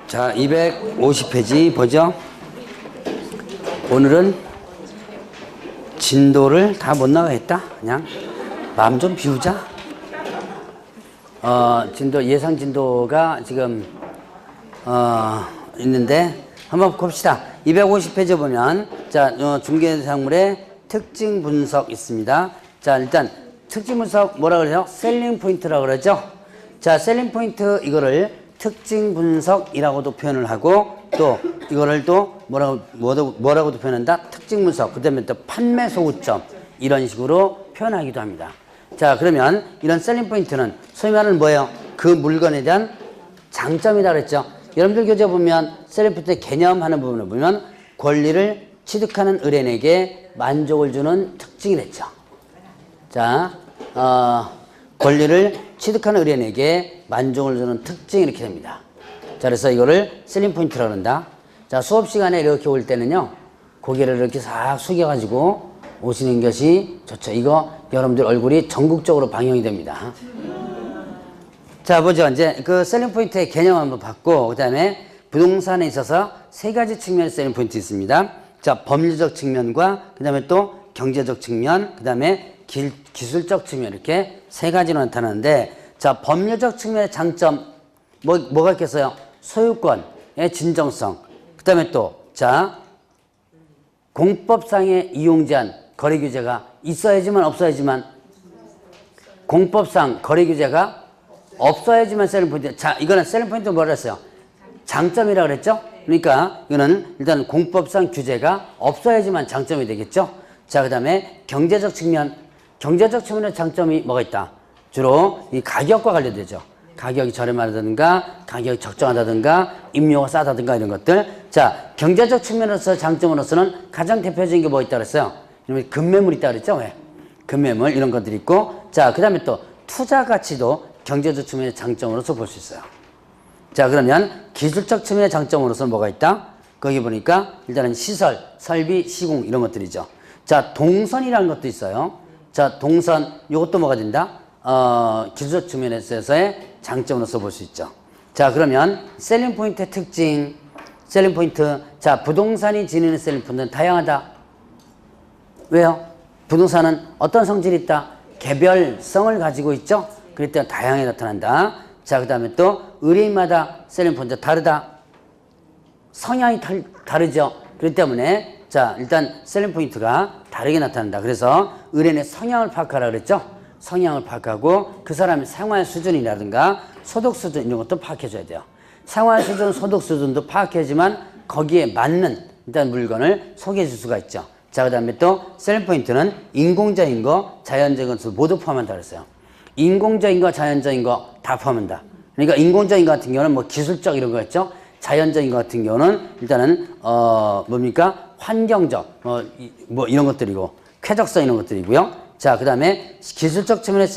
자, 250페이지 보죠. 오늘은 진도를 다 못 나가겠다. 그냥 마음 좀 비우자. 진도, 예상 진도가 지금, 있는데, 한번 봅시다. 250페이지 보면, 자, 중개사물의 특징 분석 있습니다. 자, 일단, 특징 분석 뭐라 그러죠? 셀링 포인트라고 그러죠? 자, 셀링 포인트 이거를 특징 분석이라고도 표현을 하고, 또, 이거를 또 뭐라고도 표현한다? 특징 분석. 그 다음에 또 판매 소구점. 이런 식으로 표현하기도 합니다. 자, 그러면 이런 셀링 포인트는 소위 말하는 뭐예요? 그 물건에 대한 장점이다 그랬죠? 여러분들 교재 보면 셀링 포인트의 개념하는 부분을 보면 권리를 취득하는 의뢰인에게 만족을 주는 특징이랬죠. 자, 권리를 취득하는 의뢰인에게 만족을 주는 특징 이렇게 됩니다. 자, 그래서 이거를 셀링 포인트라고 한다. 자, 수업 시간에 이렇게 올 때는요, 고개를 이렇게 싹 숙여가지고 오시는 것이 좋죠. 이거 여러분들 얼굴이 전국적으로 방영이 됩니다. 자, 보죠. 이제 그 셀링 포인트의 개념 한번 봤고, 그 다음에 부동산에 있어서 세 가지 측면의 셀링 포인트 있습니다. 자, 법률적 측면과, 그 다음에 또 경제적 측면, 그 다음에 기술적 측면, 이렇게 세 가지로 나타나는데, 자, 법률적 측면의 장점, 뭐가 있겠어요? 소유권의 진정성, 그 다음에 또, 자, 공법상의 이용 제한, 거래 규제가 있어야지만 없어야지만, 공법상 거래 규제가 없어야지만 셀링 포인트. 자, 이거는 셀링 포인트 뭐라 했어요? 장점이라고 그랬죠? 그러니까 이거는 일단 공법상 규제가 없어야지만 장점이 되겠죠? 자, 그 다음에 경제적 측면. 경제적 측면의 장점이 뭐가 있다? 주로 이 가격과 관련되죠. 가격이 저렴하다든가, 가격이 적정하다든가, 임료가 싸다든가 이런 것들. 자, 경제적 측면으로서 장점으로서는 가장 대표적인 게 뭐 있다 그랬어요? 금매물 있다 그랬죠? 왜? 금매물 이런 것들이 있고, 자, 그 다음에 또 투자 가치도 경제적 측면의 장점으로서 볼 수 있어요. 자, 그러면 기술적 측면의 장점으로서는 뭐가 있다? 거기 보니까 일단은 시설, 설비, 시공 이런 것들이죠. 자, 동선이라는 것도 있어요. 자, 동선 이것도 뭐가 된다? 기술적 측면에서의 장점으로서 볼 수 있죠. 자, 그러면 셀링 포인트의 특징, 셀링 포인트. 자, 부동산이 지니는 셀링 포인트는 다양하다. 왜요? 부동산은 어떤 성질이 있다? 개별성을 가지고 있죠. 그럴 때 다양하게 나타난다. 자, 그 다음에 또 의뢰인마다 셀링 포인트 다르다. 성향이 다르죠. 그렇기 때문에 자, 일단 셀링 포인트가 다르게 나타난다. 그래서 의뢰인의 성향을 파악하라 그랬죠. 성향을 파악하고 그 사람의 생활 수준이라든가 소득 수준 이런 것도 파악해줘야 돼요. 생활 수준, 소득 수준도 파악해야지만 거기에 맞는 일단 물건을 소개해 줄 수가 있죠. 자, 그 다음에 또 셀링 포인트는 인공적인 거, 자연적인 것을 모두 포함한다 그랬어요. 인공적인 거, 자연적인 거 다 포함한다. 그러니까 인공적인 거 같은 경우는 뭐 기술적 이런 거 있죠. 자연적인 거 같은 경우는 일단은 뭡니까? 환경적 뭐 이런 것들이고 쾌적성 이런 것들이고요. 자, 그 다음에 기술적 측면의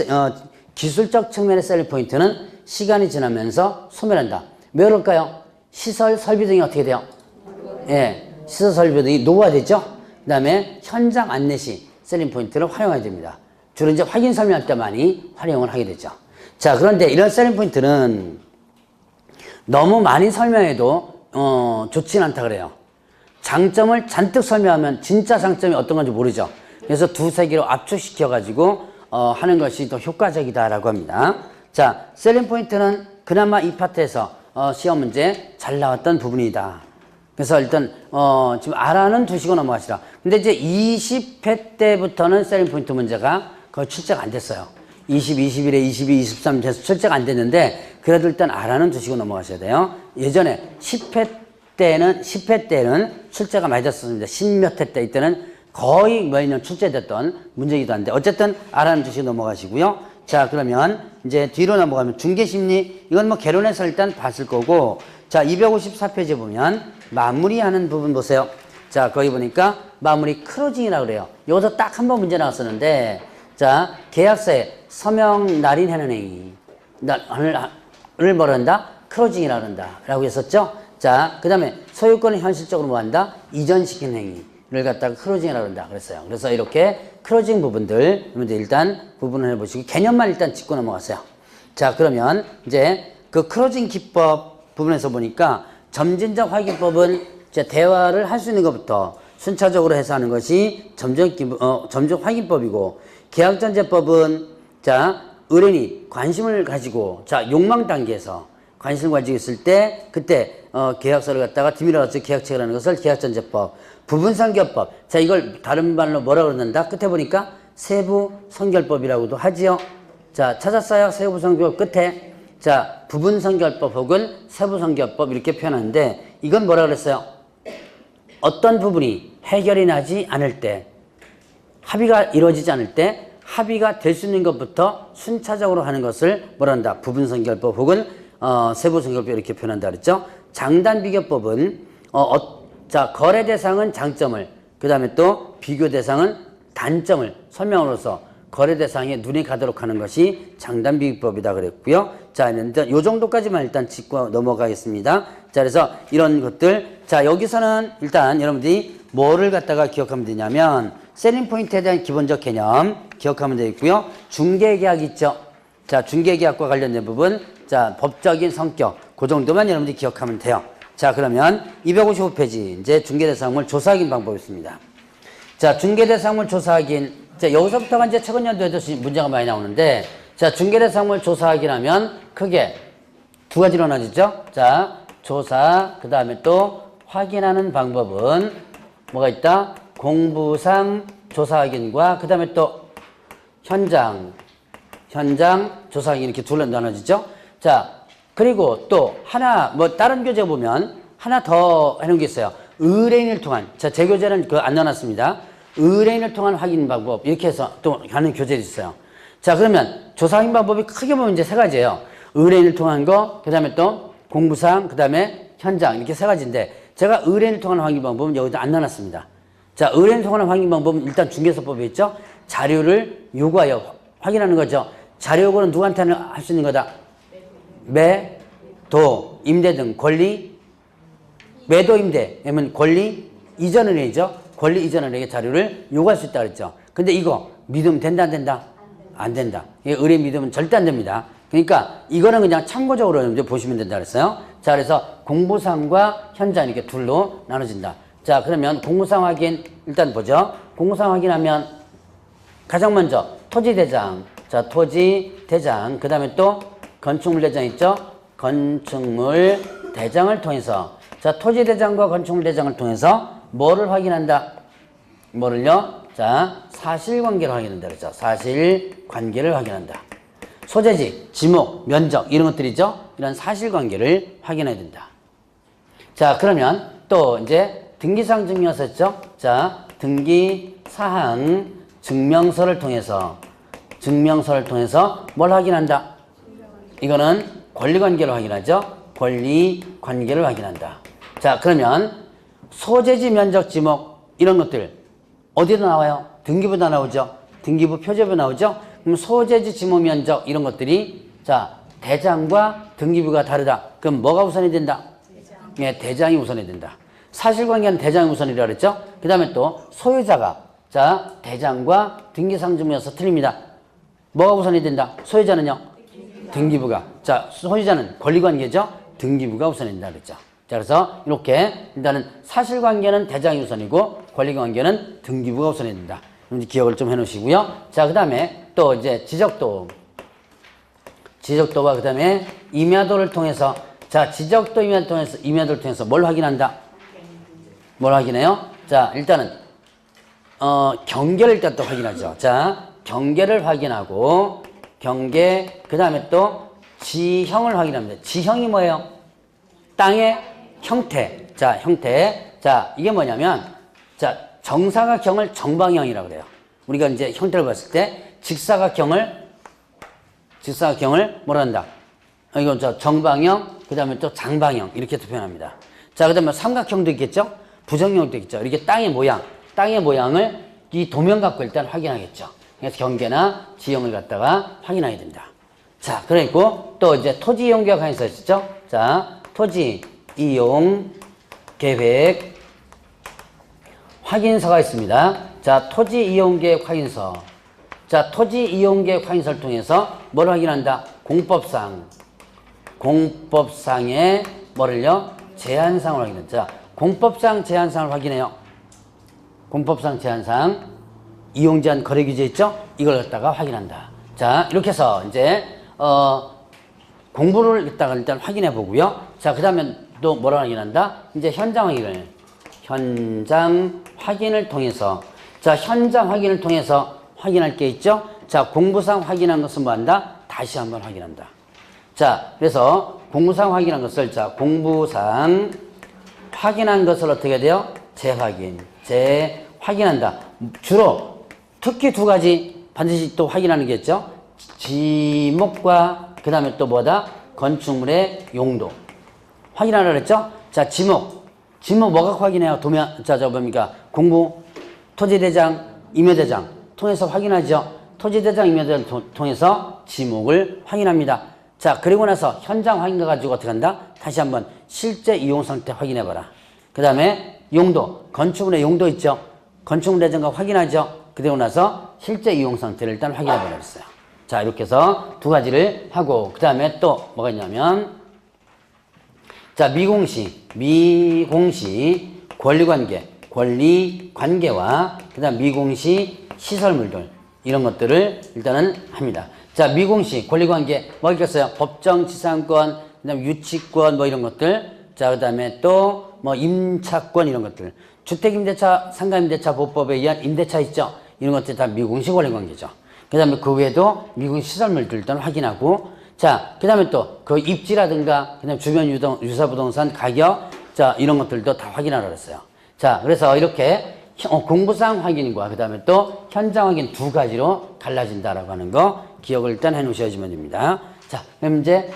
셀링 포인트는 시간이 지나면서 소멸한다. 왜 그럴까요? 시설 설비 등이 어떻게 돼요? 예, 시설 설비 등이 노후화되죠. 그 다음에 현장 안내 시 셀링 포인트를 활용해야 됩니다. 주로 이제 확인 설명할 때 많이 활용을 하게 되죠. 자, 그런데 이런 셀링 포인트는 너무 많이 설명해도 좋지는 않다 그래요. 장점을 잔뜩 설명하면 진짜 장점이 어떤 건지 모르죠. 그래서 두세 개로 압축시켜 가지고 하는 것이 더 효과적이다라고 합니다. 자, 셀링 포인트는 그나마 이 파트에서 시험 문제 잘 나왔던 부분이다. 그래서 일단 지금 알아는 두시고 넘어가시라. 근데 이제 20회 때부터는 셀링 포인트 문제가 거의 출제가 안 됐어요. 21에 22, 23 돼서 출제가 안 됐는데 그래도 일단 알아는 두시고 넘어가셔야 돼요. 예전에 10회 때는 출제가 많이 됐었습니다. 10몇 회 때 이때는 거의 매년 출제됐던 문제이기도 한데 어쨌든 알아는 두시고 넘어가시고요. 자, 그러면 이제 뒤로 넘어가면 중개심리 이건 뭐 개론에서 일단 봤을 거고, 자, 254페이지 보면 마무리하는 부분 보세요. 자, 거기 보니까 마무리 크로징이라고 그래요. 여기서 딱 한 번 문제 나왔었는데, 자, 계약서에 서명 날인하는 행위를 뭐라 한다? 크로징이라고 한다 라고 했었죠. 자, 그 다음에 소유권을 현실적으로 뭐 한다? 이전시키는 행위를 갖다가 크로징이라고 한다 그랬어요. 그래서 이렇게 크로징 부분들 일단 구분을 해보시고 개념만 일단 짚고 넘어갔어요. 자, 그러면 이제 그 크로징 기법 부분에서 보니까 점진적 확인법은 이제 대화를 할 수 있는 것부터 순차적으로 해서 하는 것이 점적 확인법이고, 계약전제법은 자, 의뢰인이 관심을 가지고 자, 욕망 단계에서 관심을 가지고 있을 때 그때 계약서를 갖다가 디밀어 가지고 계약책을 하는 것을 계약전제법. 부분선결법. 자, 이걸 다른 말로 뭐라 그러는다? 끝에 보니까 세부선결법이라고도 하지요. 자, 찾았어요? 세부선결법 끝에. 자, 부분선결법 혹은 세부선결법 이렇게 표현하는데, 이건 뭐라 그랬어요? 어떤 부분이 해결이 나지 않을 때, 합의가 이루어지지 않을 때 합의가 될 수 있는 것부터 순차적으로 하는 것을 뭐라 한다? 부분선결법 혹은 세부선결법 이렇게 표현한다 그랬죠? 장단비교법은 자, 거래 대상은 장점을, 그 다음에 또 비교 대상은 단점을 설명으로써 거래 대상에 눈이 가도록 하는 것이 장단비교법이다 그랬고요. 자, 일단 요 정도까지만 일단 짚고 넘어가겠습니다. 자, 그래서 이런 것들. 자, 여기서는 일단 여러분들이 뭐를 갖다가 기억하면 되냐면, 셀링 포인트에 대한 기본적 개념 기억하면 되겠고요. 중개계약 있죠. 자, 중개계약과 관련된 부분, 자, 법적인 성격, 그 정도만 여러분들이 기억하면 돼요. 자, 그러면 255페이지 이제 중개대상물 조사 확인 방법이 있습니다. 자, 중개대상물 조사 확인. 자, 여기서부터가 이제 최근 연도에도 문제가 많이 나오는데, 자, 중개대상물 조사 확인하면 크게 두 가지로 나뉘죠. 자, 조사, 그 다음에 또 확인하는 방법은 뭐가 있다? 공부상 조사 확인과 그 다음에 또 현장 조사 확인 이렇게 둘로 나눠지죠. 자, 그리고 또 하나, 뭐 다른 교재 보면 하나 더 해놓은 게 있어요. 의뢰인을 통한, 자, 제 교재는 그거 안 넣어놨습니다. 의뢰인을 통한 확인 방법 이렇게 해서 또 하는 교재도 있어요. 자, 그러면 조사 확인 방법이 크게 보면 이제 세 가지예요. 의뢰인을 통한 거, 그 다음에 또 공부상, 그 다음에 현장 이렇게 세 가지인데, 제가 의뢰인을 통한 확인 방법은 여기다 안 넣어놨습니다. 자, 의뢰인을 통한 확인 방법은 일단 중개사법에 있죠. 자료를 요구하여 확인하는 거죠. 자료 요구는 누구한테 할 수 있는 거다? 매도, 임대 등 권리, 매도, 임대, 그러면 권리 이전을 해야죠. 권리 이전을 해야 자료를 요구할 수 있다 그랬죠. 근데 이거 믿으면 된다, 안 된다? 안 된다. 의뢰인 믿으면 절대 안 됩니다. 그러니까 이거는 그냥 참고적으로 이제 보시면 된다 그랬어요. 자, 그래서 공부상과 현장 이렇게 둘로 나눠진다. 자, 그러면 공부상 확인 일단 보죠. 공부상 확인하면 가장 먼저 토지대장. 자, 토지대장. 그 다음에 또 건축물 대장 있죠? 건축물 대장을 통해서, 자, 토지대장과 건축물 대장을 통해서 뭐를 확인한다? 뭐를요? 자, 사실관계를 확인한다 그랬죠. 사실관계를 확인한다. 소재지, 지목, 면적 이런 것들이죠. 이런 사실관계를 확인해야 된다. 자, 그러면 또 이제 등기사항 증명서 있죠. 자, 등기사항 증명서를 통해서 뭘 확인한다? 이거는 권리관계를 확인하죠. 권리관계를 확인한다. 자, 그러면 소재지, 면적, 지목 이런 것들 어디서 나와요? 등기부다 나오죠. 등기부 표제부 나오죠. 그럼 소재지, 지목, 면적 이런 것들이 자, 대장과 등기부가 다르다. 그럼 뭐가 우선이 된다? 예, 대장이 우선이 된다. 사실관계는 대장이 우선이라고 그랬죠. 그 다음에 또 소유자가 자, 대장과 등기사항 증명서 틀립니다. 뭐가 우선이 된다? 소유자는요? 등기부가. 자, 소유자는 권리관계죠. 등기부가 우선이 된다 그랬죠. 자, 그래서 이렇게 일단은 사실관계는 대장이 우선이고 권리관계는 등기부가 우선이 된다. 기억을 좀 해놓으시고요. 자, 그 다음에 또 이제 지적도와 그 다음에 임야도를 통해서, 자, 지적도 임야도를 통해서 뭘 확인한다? 뭘 확인해요? 자, 일단은 경계를 일단 또 확인하죠. 자, 경계를 확인하고 경계, 그 다음에 또 지형을 확인합니다. 지형이 뭐예요? 땅의 형태. 자, 형태. 자, 이게 뭐냐면, 자, 정사각형을 정방형이라고 그래요. 우리가 이제 형태를 봤을 때 직사각형을 뭐라 한다? 이건 저 정방형, 그 다음에 또 장방형 이렇게 표현합니다. 자, 그 다음에 삼각형도 있겠죠? 부정형도 있겠죠. 이렇게 땅의 모양을 이 도면 갖고 일단 확인하겠죠. 그래서 경계나 지형을 갖다가 확인해야 된다. 자, 그리고 또 이제 토지 이용 계획 항에서 있었죠. 자, 토지 이용 계획 확인서가 있습니다. 자, 토지 이용 계획 확인서. 자, 토지 이용 계획 확인서를 통해서 뭘 확인한다? 공법상에 뭐를요? 제한상을 확인한다. 자, 공법상 제한상을 확인해요. 공법상 제한상, 이용제한 거래규제 있죠? 이걸 갖다가 확인한다. 자, 이렇게 해서 이제 공부를 일단 확인해 보고요. 자, 그 다음에 또 뭐라 확인한다? 이제 현장 확인을 통해서, 자, 현장 확인을 통해서 확인할 게 있죠? 자, 공부상 확인한 것은 뭐 한다? 다시 한번 확인한다. 자, 그래서 공부상 확인한 것을, 자, 공부상 확인한 것을 어떻게 돼요? 재확인한다. 주로 특히 두 가지 반드시 또 확인하는 게 있죠? 지목과 그 다음에 또 뭐다? 건축물의 용도. 확인하라 그랬죠? 자, 지목 뭐가 확인해요? 도면, 자, 뭡니까? 공부, 토지대장, 임야대장 통해서 확인하죠? 토지대장, 임야대장 통해서 지목을 확인합니다. 자, 그리고 나서 현장 확인해 가지고 어떻게 한다? 다시 한번 실제 이용 상태 확인해 봐라. 그 다음에 용도, 건축물의 용도 있죠? 건축물 예정과 확인하죠? 그리고 나서 실제 이용 상태를 일단 확인해 보라 그랬어요. 자, 이렇게 해서 두 가지를 하고, 그 다음에 또 뭐가 있냐면, 자, 미공시 권리관계와 그 다음 미공시 시설물들, 이런 것들을 일단은 합니다. 자, 미공시 권리관계 뭐 있겠어요? 법정 지상권, 그 다음 유치권 뭐 이런 것들, 자, 그 다음에 또 뭐 임차권 이런 것들, 주택임대차, 상가임대차 보법에 의한 임대차 있죠? 이런 것들 다 미공시 권리관계죠. 그 다음에 그 외에도 미공시 시설물들 일단 확인하고, 자, 그 다음에 또 그 입지라든가, 그 다음에 주변 유사부동산 가격, 자, 이런 것들도 다 확인하라 그랬어요. 자, 그래서 이렇게 공부상 확인과 그 다음에 또 현장 확인 두 가지로 갈라진다라고 하는 거 기억을 일단 해 놓으셔야지만 됩니다. 자, 그럼 이제,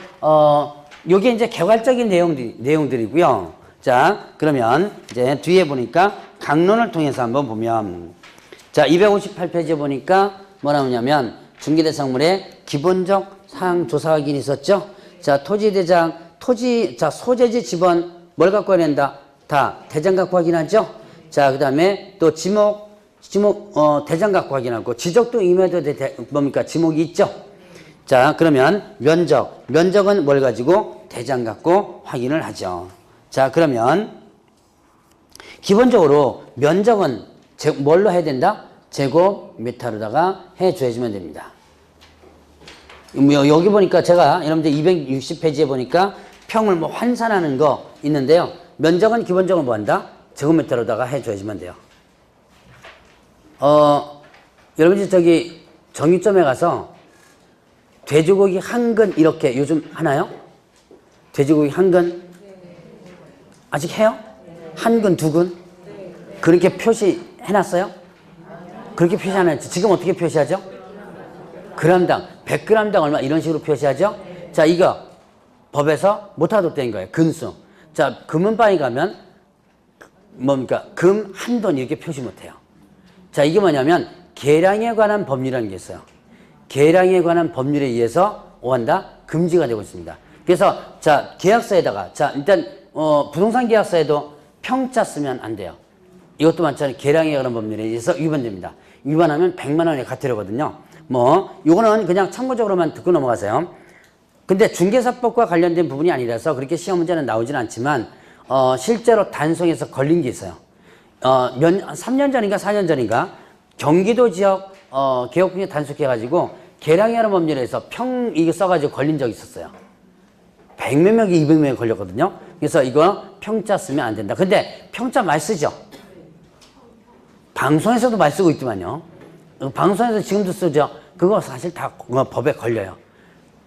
요게 이제 개괄적인 내용들이고요. 자, 그러면 이제 뒤에 보니까 강론을 통해서 한번 보면, 자, 258페이지에 보니까 뭐 나오냐면 중개대상물의 기본적 사항 조사 확인이 있었죠? 자, 토지대장, 자, 소재지 지번 뭘 갖고 와야 된다? 다 대장 갖고 확인하죠? 자, 그 다음에 또 지목, 대장 갖고 확인하고, 지적도 임해도 뭡니까? 지목이 있죠? 자, 그러면 면적은 뭘 가지고? 대장 갖고 확인을 하죠. 자, 그러면 기본적으로 면적은 뭘로 해야 된다? 제곱미터로다가 해줘야지만 됩니다. 여기 보니까 제가 여러분들 260페이지에 보니까 평을 뭐 환산하는 거 있는데요. 면적은 기본적으로 뭐 한다? 제곱미터로다가 해줘야지만 돼요. 여러분들 저기 정육점에 가서 돼지고기 한 근 이렇게 요즘 하나요? 돼지고기 한 근? 아직 해요? 한 근, 두 근? 그렇게 표시해놨어요? 그렇게 표시 안 했지. 지금 어떻게 표시하죠? 그램당, 100g당 얼마 이런 식으로 표시하죠? 자, 이거 법에서 못하도록 된 거예요. 근수. 자, 금은방에 가면 뭡니까? 금 한 돈 이렇게 표시 못해요. 자, 이게 뭐냐면 계량에 관한 법률이라는 게 있어요. 계량에 관한 법률에 의해서 오한다? 금지가 되고 있습니다. 그래서 자, 계약서에다가, 자, 일단 부동산 계약서에도 평자 쓰면 안 돼요. 이것도 마찬가지로 계량에 관한 법률에 의해서 위반됩니다. 위반하면 100만 원의 과태료거든요. 뭐 요거는 그냥 참고적으로만 듣고 넘어가세요. 근데 중개사법과 관련된 부분이 아니라서 그렇게 시험 문제는 나오진 않지만 실제로 단속에서 걸린 게 있어요. 3년 전인가 4년 전인가 경기도 지역 개혁분야 단속해가지고 계량에 관한 법률에서 이거 써가지고 걸린 적이 있었어요. 100몇 명이 200명이 걸렸거든요. 그래서 이거 평자 쓰면 안 된다. 근데 평자 많이 쓰죠? 방송에서도 많이 쓰고 있지만요. 방송에서 지금도 쓰죠? 그거 사실 다 법에 걸려요.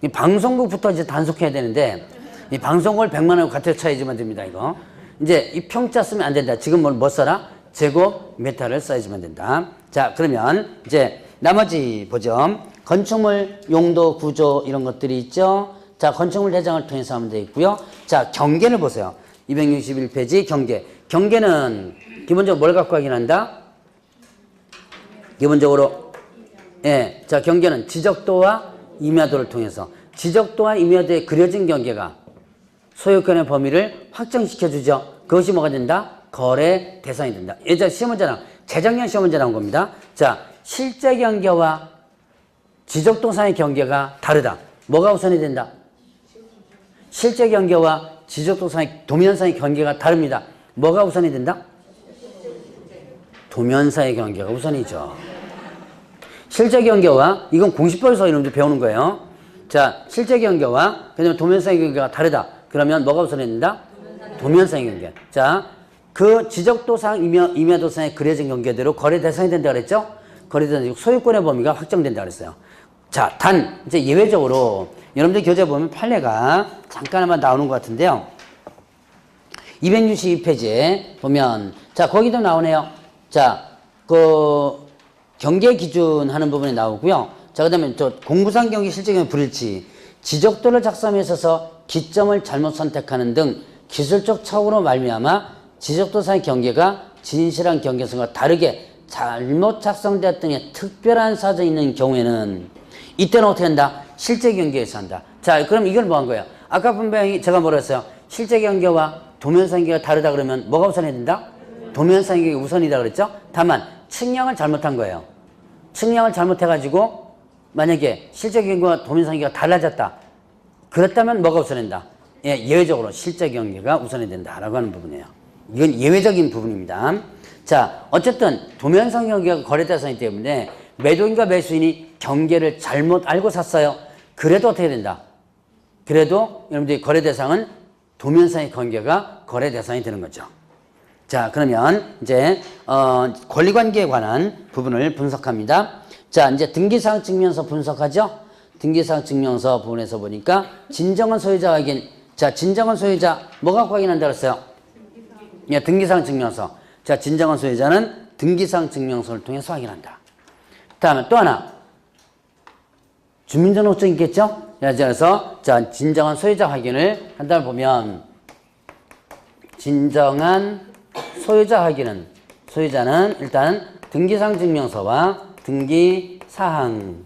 이 방송국부터 이제 단속해야 되는데, 이 방송국을 100만 원 과태료 쳐야지만 됩니다, 이거. 이제 이 평자 쓰면 안 된다. 지금 뭐 써라? 제곱미터를 써야지만 된다. 자, 그러면 이제 나머지 보죠. 건축물 용도, 구조 이런 것들이 있죠. 자, 건축물 대장을 통해서 하면 되겠고요. 자, 경계를 보세요. 261페이지 경계. 경계는 기본적으로 뭘 갖고 확인한다? 기본적으로, 예. 자, 경계는 지적도와 임야도를 통해서, 지적도와 임야도에 그려진 경계가 소유권의 범위를 확정시켜주죠. 그것이 뭐가 된다? 거래 대상이 된다. 예전 시험 문제 재작년 시험 문제 나온 겁니다. 자, 실제 경계와 지적도상의 경계가 다르다. 뭐가 우선이 된다? 실제 경계와 지적도상의 도면상의 경계가 다릅니다. 뭐가 우선이 된다? 도면사의 경계가 우선이죠. 실제 경계와 이건 공식법에서 이런데 배우는 거예요. 자, 실제 경계와 그다음에 도면사의 경계가 다르다. 그러면 뭐가 우선이 된다? 도면사의 경계. 자, 그 지적도상, 임야도상의 그려진 경계대로 거래 대상이 된다 그랬죠? 거래 대상 소유권의 범위가 확정된다 그랬어요. 자, 단 이제 예외적으로 여러분들 교재 보면 판례가 잠깐만 나오는 것 같은데요. 262페이지에 보면 자, 거기도 나오네요. 자, 그 경계 기준 하는 부분이 나오고요. 자, 그다음에 저 공부상 경계 실제 경계 불일치, 지적도를 작성에 있어서 기점을 잘못 선택하는 등 기술적 착오로 말미암아 지적도상의 경계가 진실한 경계선과 다르게 잘못 작성되었던 등의 특별한 사정이 있는 경우에는 이때는 어떻게 한다? 실제 경계에서 한다. 자, 그럼 이걸 뭐 한 거예요? 아까 분명히 제가 뭐라 했어요? 실제 경계와 도면상 경계가 다르다 그러면 뭐가 우선이 된다? 도면상 경계가 우선이다 그랬죠? 다만 측량을 잘못한 거예요. 측량을 잘못해가지고 만약에 실제 경계와 도면상 경계가 달라졌다. 그렇다면 뭐가 우선된다? 예, 예외적으로 실제 경계가 우선이 된다라고 하는 부분이에요. 이건 예외적인 부분입니다. 자, 어쨌든 도면상 경계가 거래 대상이기 때문에 매도인과 매수인이 경계를 잘못 알고 샀어요. 그래도 어떻게 된다? 그래도 여러분들이 거래 대상은 도면상의 경계가 거래 대상이 되는 거죠. 자, 그러면 이제 권리관계에 관한 부분을 분석합니다. 자, 이제 등기사항 증명서 분석하죠. 등기사항 증명서 부분에서 보니까 진정한 소유자 확인. 자, 진정한 소유자 뭐 갖고 확인한다 그랬어요? 예, 등기사항 증명서. 자, 진정한 소유자는 등기사항 증명서를 통해서 확인한다. 다음에 또 하나 주민등록증 있겠죠? 그래서 자, 진정한 소유자 확인을 한다고 보면 진정한 소유자 확인은 소유자는 일단 등기사항 증명서와 등기사항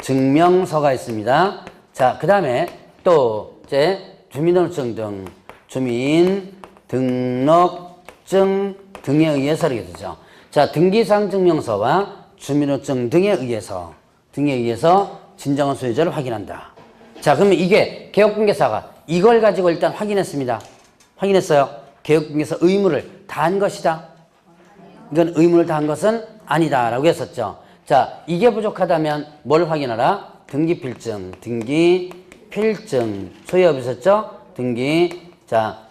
증명서가 있습니다. 자, 그 다음에 또 이제 주민등록증 등 주민등록증 등에 의해서 이렇게 되죠. 자, 등기사항 증명서와 주민등록증 등에 의해서 진정한 소유자를 확인한다. 자, 그러면 이게 개업공개사가 이걸 가지고 일단 확인했습니다. 확인했어요. 개업공개사 의무를 다한 것이다. 이건 의무를 다한 것은 아니다라고 했었죠. 자, 이게 부족하다면 뭘 확인하라? 등기필증, 소유여부 있었죠?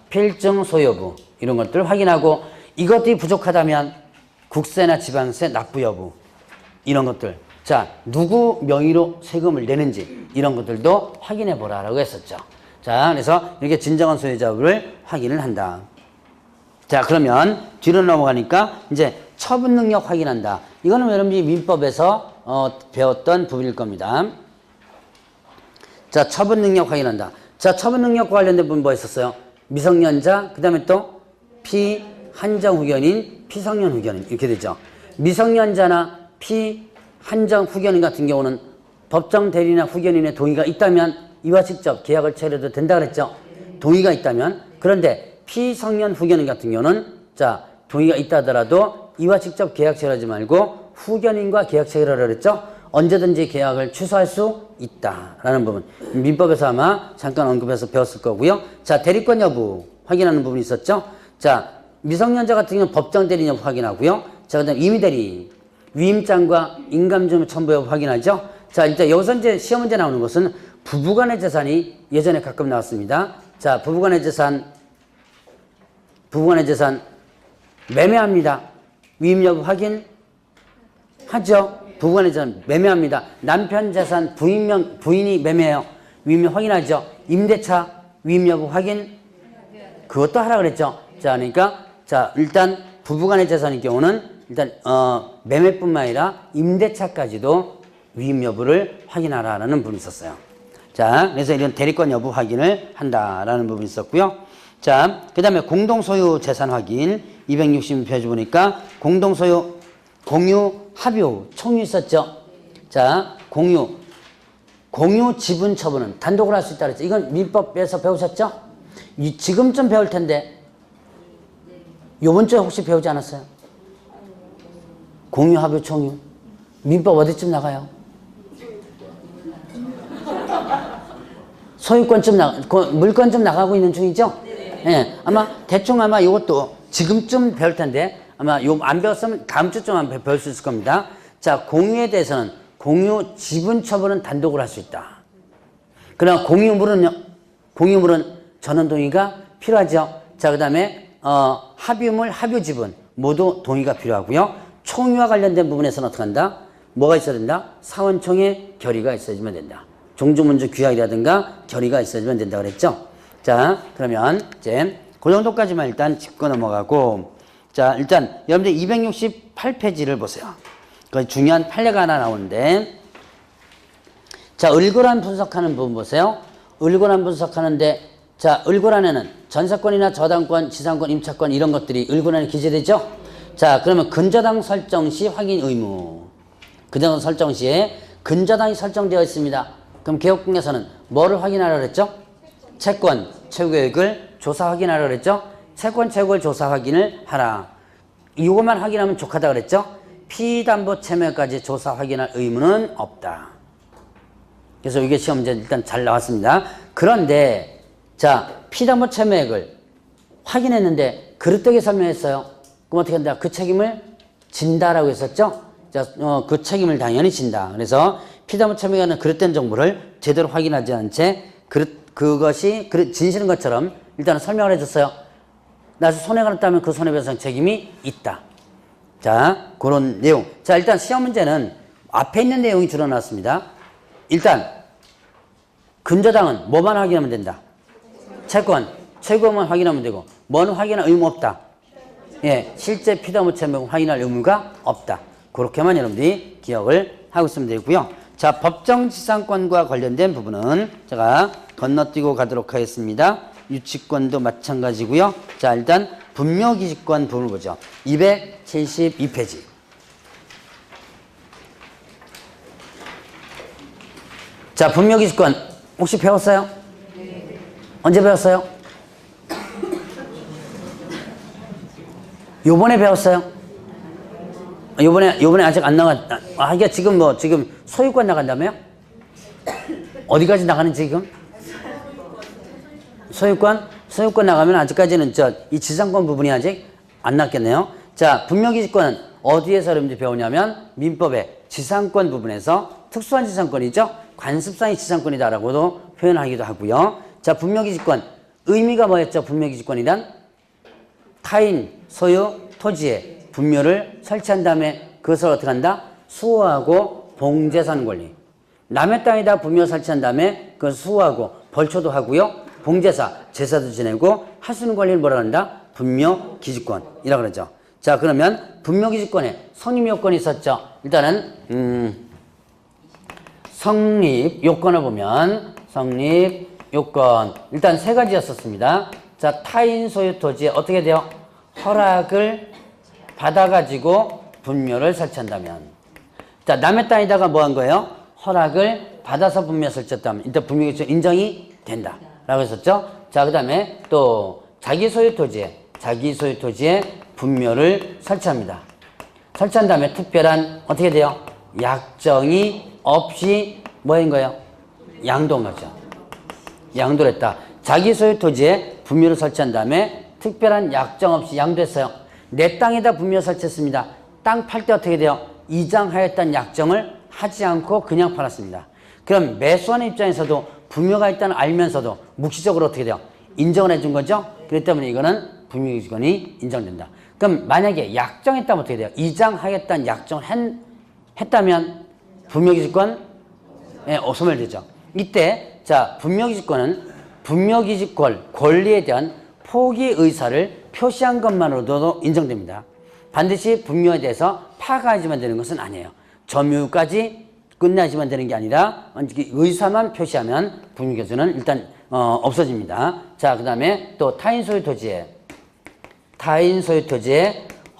필증 소유여부 이런 것들을 확인하고 이것들이 부족하다면 국세나 지방세 납부 여부 이런 것들. 자, 누구 명의로 세금을 내는지 이런 것들도 확인해 보라라고 했었죠. 자, 그래서 이렇게 진정한 소유자를 확인을 한다. 자, 그러면 뒤로 넘어가니까 이제 처분 능력 확인한다. 이거는 여러분이 민법에서 배웠던 부분일 겁니다. 자, 처분 능력 확인한다. 자, 처분 능력과 관련된 부분 뭐 있었어요? 미성년자, 그 다음에 또 피한정 후견인, 피성년 후견인 이렇게 되죠. 미성년자나 피한정 후견인 같은 경우는 법정 대리나 후견인의 동의가 있다면 이와 직접 계약을 체결해도 된다 그랬죠. 동의가 있다면. 그런데 피성년 후견인 같은 경우는 자, 동의가 있다 하더라도 이와 직접 계약 체결하지 말고 후견인과 계약 체결하라 그랬죠. 언제든지 계약을 취소할 수 있다라는 부분. 민법에서 아마 잠깐 언급해서 배웠을 거고요. 자, 대리권 여부 확인하는 부분이 있었죠. 자, 미성년자 같은 경우는 법정 대리 여부 확인하고요. 자, 그다음 임의대리, 위임장과 인감점 첨부 여부 확인하죠. 자, 이제 여기서 이제 시험 문제 나오는 것은 부부간의 재산이 예전에 가끔 나왔습니다. 자, 부부간의 재산 매매합니다. 위임 여부 확인 하죠. 부부간의 재산 매매합니다. 남편 재산 부인이 매매해요. 위임 여부 확인하죠. 임대차 위임 여부 확인 그것도 하라 그랬죠. 자, 그러니까 자, 일단 부부간의 재산의 경우는 일단 매매뿐만 아니라 임대차까지도 위임 여부를 확인하라라는 부분이 있었어요. 자, 그래서 이런 대리권 여부 확인을 한다라는 부분이 있었고요. 자, 그 다음에 공동소유 재산 확인 260페이지 보니까 공동소유 공유 합유 총유 있었죠. 자, 공유 지분 처분은 단독으로 할 수 있다 그랬죠. 이건 민법에서 배우셨죠? 지금쯤 배울 텐데 요번 주에 혹시 배우지 않았어요? 공유 합유 총유 민법 어디쯤 나가요? 소유권 좀 물건 좀 나가고 있는 중이죠? 예, 아마 대충 아마 이것도 지금쯤 배울 텐데 아마 요 안 배웠으면 다음 주쯤 아마 배울 수 있을 겁니다. 자, 공유에 대해서는 공유 지분 처분은 단독으로 할 수 있다. 그러나 공유물은요, 공유물은 전원 동의가 필요하죠. 자, 그 다음에 합유물, 합유지분 모두 동의가 필요하고요. 총유와 관련된 부분에서는 어떻게 한다? 뭐가 있어야 된다? 사원총회 결의가 있어야지만 된다. 종주문주 규약이라든가 결의가 있어야지만 된다 그랬죠. 자, 그러면 이제 그 정도까지만 일단 짚고 넘어가고, 자, 일단 여러분들 268페이지를 보세요. 그 중요한 판례가 하나 나오는데, 자, 을고란 분석하는 부분 보세요. 을고란 분석하는데, 자, 을고란에는 전세권이나 저당권, 지상권, 임차권 이런 것들이 을고란에 기재되죠. 자, 그러면 근저당 설정 시 확인 의무. 근저당 설정 시에 근저당이 설정되어 있습니다. 그럼 개혁국에서는 뭐를 확인하라 그랬죠? 채권, 최고액을 조사 확인하라 그랬죠? 채권, 최고액 조사 확인을 하라. 이것만 확인하면 족하다 그랬죠? 피담보 채무까지 조사 확인할 의무는 없다. 그래서 이게 시험 문제 일단 잘 나왔습니다. 그런데 자, 피담보 채무액을 확인했는데 그릇되게 설명했어요. 그럼 어떻게 한다? 그 책임을 진다라고 했었죠? 자, 그 책임을 당연히 진다. 그래서 피담보 채무액은 그릇된 정보를 제대로 확인하지 않은 채 그것이 진실인 것처럼 일단 설명을 해줬어요. 나중에 손해가 났다면 그 손해배상 책임이 있다. 자, 그런 내용. 자, 일단 시험 문제는 앞에 있는 내용이 주로 나왔습니다. 일단 근저당은 뭐만 확인하면 된다? 채권, 최고만 확인하면 되고 뭐는 확인할 의무 없다. 예, 실제 피담보 채무액 확인할 의무가 없다. 그렇게만 여러분들이 기억을 하고 있으면 되고요. 자, 법정지상권과 관련된 부분은 제가 건너뛰고 가도록 하겠습니다. 유치권도 마찬가지고요. 자, 일단 분묘기지권 부분을 보죠. 272페이지. 자, 분묘기지권 혹시 배웠어요? 네. 언제 배웠어요? 요번에 배웠어요? 요번에 아직 안 나갔, 이게 지금 지금 소유권 나간다며요? 어디까지 나가는지 지금? 소유권 나가면 아직까지는 이 지상권 부분이 아직 안 났겠네요. 자, 분묘기지권은 어디에서 여러분들이 배우냐면 민법의 지상권 부분에서 특수한 지상권이죠. 관습상의 지상권이다라고도 표현하기도 하고요. 자, 분묘기지권 의미가 뭐였죠? 분묘기지권이란 타인 소유 토지에 분묘를 설치한 다음에 그것을 어떻게 한다? 수호하고 봉제사는 권리. 남의 땅에다 분묘 설치한 다음에 그걸 수호하고 벌초도 하고요. 봉제사, 제사도 지내고 할 수 있는 권리를 뭐라 한다? 분묘기지권이라고 그러죠. 자, 그러면 분묘기지권에 성립 요건이 있었죠. 일단은 성립 요건을 보면 성립 요건 일단 세 가지였었습니다. 자, 타인 소유 토지에 어떻게 돼요? 허락을 받아가지고 분묘를 설치한다면. 자, 남의 땅에다가 뭐 한 거예요? 허락을 받아서 분묘 설치했다면 일단 분묘기지권 인정이 된다 라고 했었죠. 자, 그 다음에 또 자기 소유 토지에 분묘를 설치합니다. 설치한 다음에 특별한 어떻게 돼요? 약정이 없이 뭐인 거예요? 양도한 거죠. 양도를 했다. 자기 소유 토지에 분묘를 설치한 다음에 특별한 약정 없이 양도했어요. 내 땅에다 분묘 설치했습니다. 땅 팔 때 어떻게 돼요? 이장하였다는 약정을 하지 않고 그냥 팔았습니다. 그럼 매수하는 입장에서도 분묘가 있다는 알면서도 묵시적으로 어떻게 돼요? 인정을 해준 거죠? 그렇기 때문에 이거는 분묘기지권이 인정된다. 그럼 만약에 약정했다면 어떻게 돼요? 이장하였다는 약정을 했다면 분묘기지권 소멸되죠. 이때 자, 분묘기지권은 분묘기지권 권리에 대한 포기 의사를 표시한 것만으로도 인정됩니다. 반드시 분묘에 대해서 파가야지만 되는 것은 아니에요. 점유까지 끝나야지만 되는 게 아니라 의사만 표시하면 분묘기지권은 일단 없어집니다. 자, 그 다음에 또 타인 소유 토지에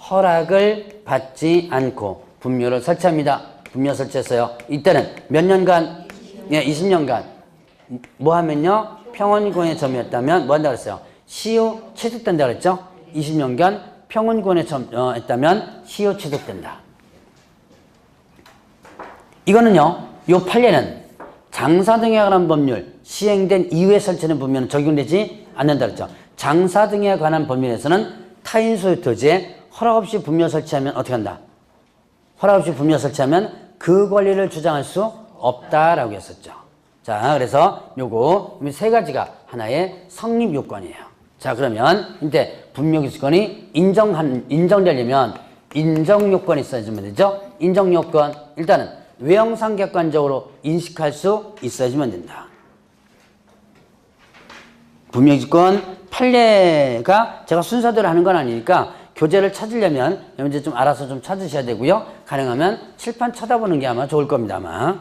허락을 받지 않고 분묘를 설치합니다. 분묘 설치했어요. 이때는 몇 년간? 20년간 뭐 하면요? 평원권의 점유했다면 뭐 한다고 그랬어요? 시효 취득된다 그랬죠? 20년간 평원권에 했다면 시효 취득된다. 이거는요, 요 판례는 장사 등에 관한 법률 시행된 이후에 설치하는 분묘는 적용되지 않는다 그랬죠. 장사 등에 관한 법률에서는 타인 소유 토지에 허락 없이 분묘 설치하면 어떻게 한다? 허락 없이 분묘 설치하면 그 권리를 주장할 수 없다라고 했었죠. 자, 그래서 요거 세 가지가 하나의 성립 요건이에요. 자, 그러면 이제 분묘기지권이 인정되려면 인정 요건이 있어야지만 되죠. 인정 요건 일단은 외형상 객관적으로 인식할 수 있어야지만 된다. 분묘기지권 판례가 제가 순서대로 하는 건 아니니까 교재를 찾으려면 이제 좀 알아서 좀 찾으셔야 되고요. 가능하면 칠판 쳐다보는 게 아마 좋을 겁니다. 아마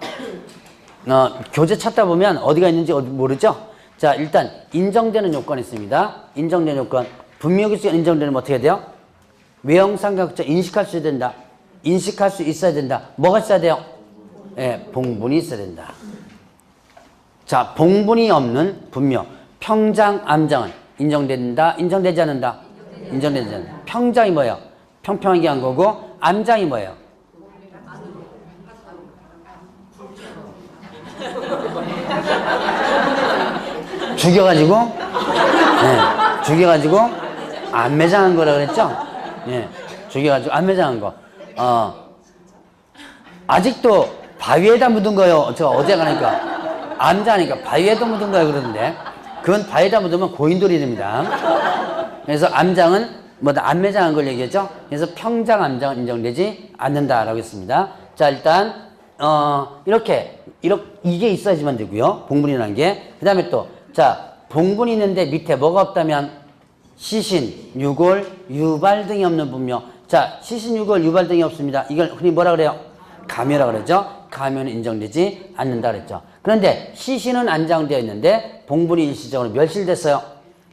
교재 찾다 보면 어디가 있는지 모르죠. 자, 일단 인정되는 요건이 있습니다. 인정되는 요건 분묘기지권 인정되면 어떻게 돼요? 외형상 객관적 인식할 수 있어야 된다. 인식할 수 있어야 된다. 뭐가 있어야 돼요? 예, 봉분이 있어야 된다. 자, 봉분이 없는 분묘 평장, 암장은 인정된다, 인정되지 않는다? 인정되지 않는다. 평장이 뭐예요? 평평하게 한 거고, 암장이 뭐예요? 죽여가지고, 네, 죽여가지고, 안 매장한 거라 그랬죠? 네, 죽여가지고, 안 매장한 거. 아직도 바위에다 묻은 거요. 저 어제 가니까, 암장하니까 바위에다 묻은 거예요. 그러는데. 그건 바위에다 묻으면 고인돌이랍니다. 그래서 암장은 뭐다 안 매장한 걸 얘기했죠. 그래서 평장 암장은 인정되지 않는다라고 했습니다. 자, 일단 이게 있어야지만 되고요. 봉분이라는 게. 그다음에 또 자, 봉분이 있는데 밑에 뭐가 없다면 시신, 유골, 유발 등이 없는 분묘. 자, 시신, 유골, 유발 등이 없습니다. 이걸 흔히 뭐라 그래요? 가묘라고 그러죠. 가묘는 인정되지 않는다 그랬죠. 그런데 시신은 안장되어 있는데 봉분이 일시적으로 멸실됐어요.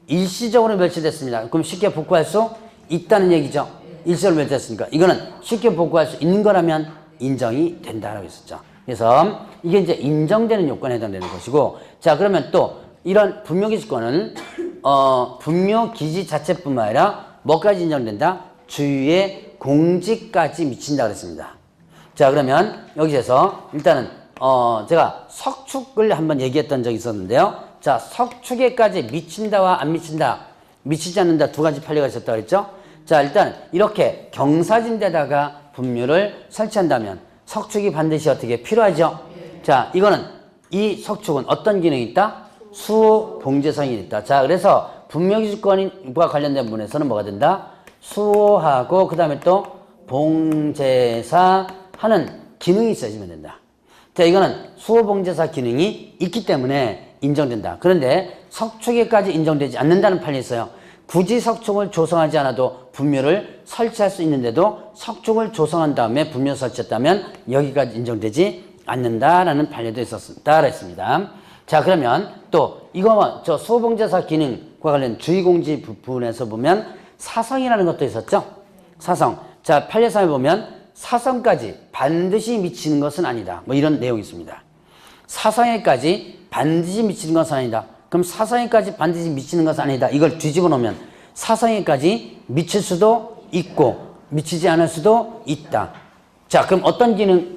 일시적으로 멸실됐습니다. 그럼 쉽게 복구할 수 있다는 얘기죠. 일시적으로 멸실됐으니까 이거는 쉽게 복구할 수 있는 거라면 인정이 된다라고 했었죠. 그래서 이게 이제 인정되는 요건에 해당되는 것이고, 자, 그러면 또 이런 분묘기지권은 분묘기지 자체뿐만 아니라 뭐까지 인정된다? 주유의 공직까지 미친다 그랬습니다. 자, 그러면 여기서 일단은 제가 석축을 한번 얘기했던 적이 있었는데요. 자, 석축에까지 미친다와 안 미친다, 미치지 않는다 두 가지 판례가 있었다고 그랬죠. 자, 일단 이렇게 경사진 데다가 분묘를 설치한다면 석축이 반드시 어떻게 필요하죠. 자, 이거는 이 석축은 어떤 기능이 있다? 수호 봉제성이 있다. 자, 그래서 분묘기지권과 관련된 부분에서는 뭐가 된다? 수호하고 그 다음에 또 봉제사 하는 기능이 있어야지만 된다. 자, 이거는 수호봉제사 기능이 있기 때문에 인정된다. 그런데 석축에까지 인정되지 않는다는 판례 있어요. 굳이 석축을 조성하지 않아도 분묘를 설치할 수 있는데도 석축을 조성한 다음에 분묘 설치했다면 여기까지 인정되지 않는다라는 판례도 있었다 그랬습니다. 자, 그러면 또 이거 저 수호봉제사 기능과 관련 주의공지 부분에서 보면 사성이라는 것도 있었죠. 사성. 자, 판례상에 보면 사성까지 반드시 미치는 것은 아니다. 뭐 이런 내용이 있습니다. 사성에까지 반드시 미치는 것은 아니다. 그럼 사성에까지 반드시 미치는 것은 아니다. 이걸 뒤집어 놓으면 사성에까지 미칠 수도 있고 미치지 않을 수도 있다. 자, 그럼 어떤 기능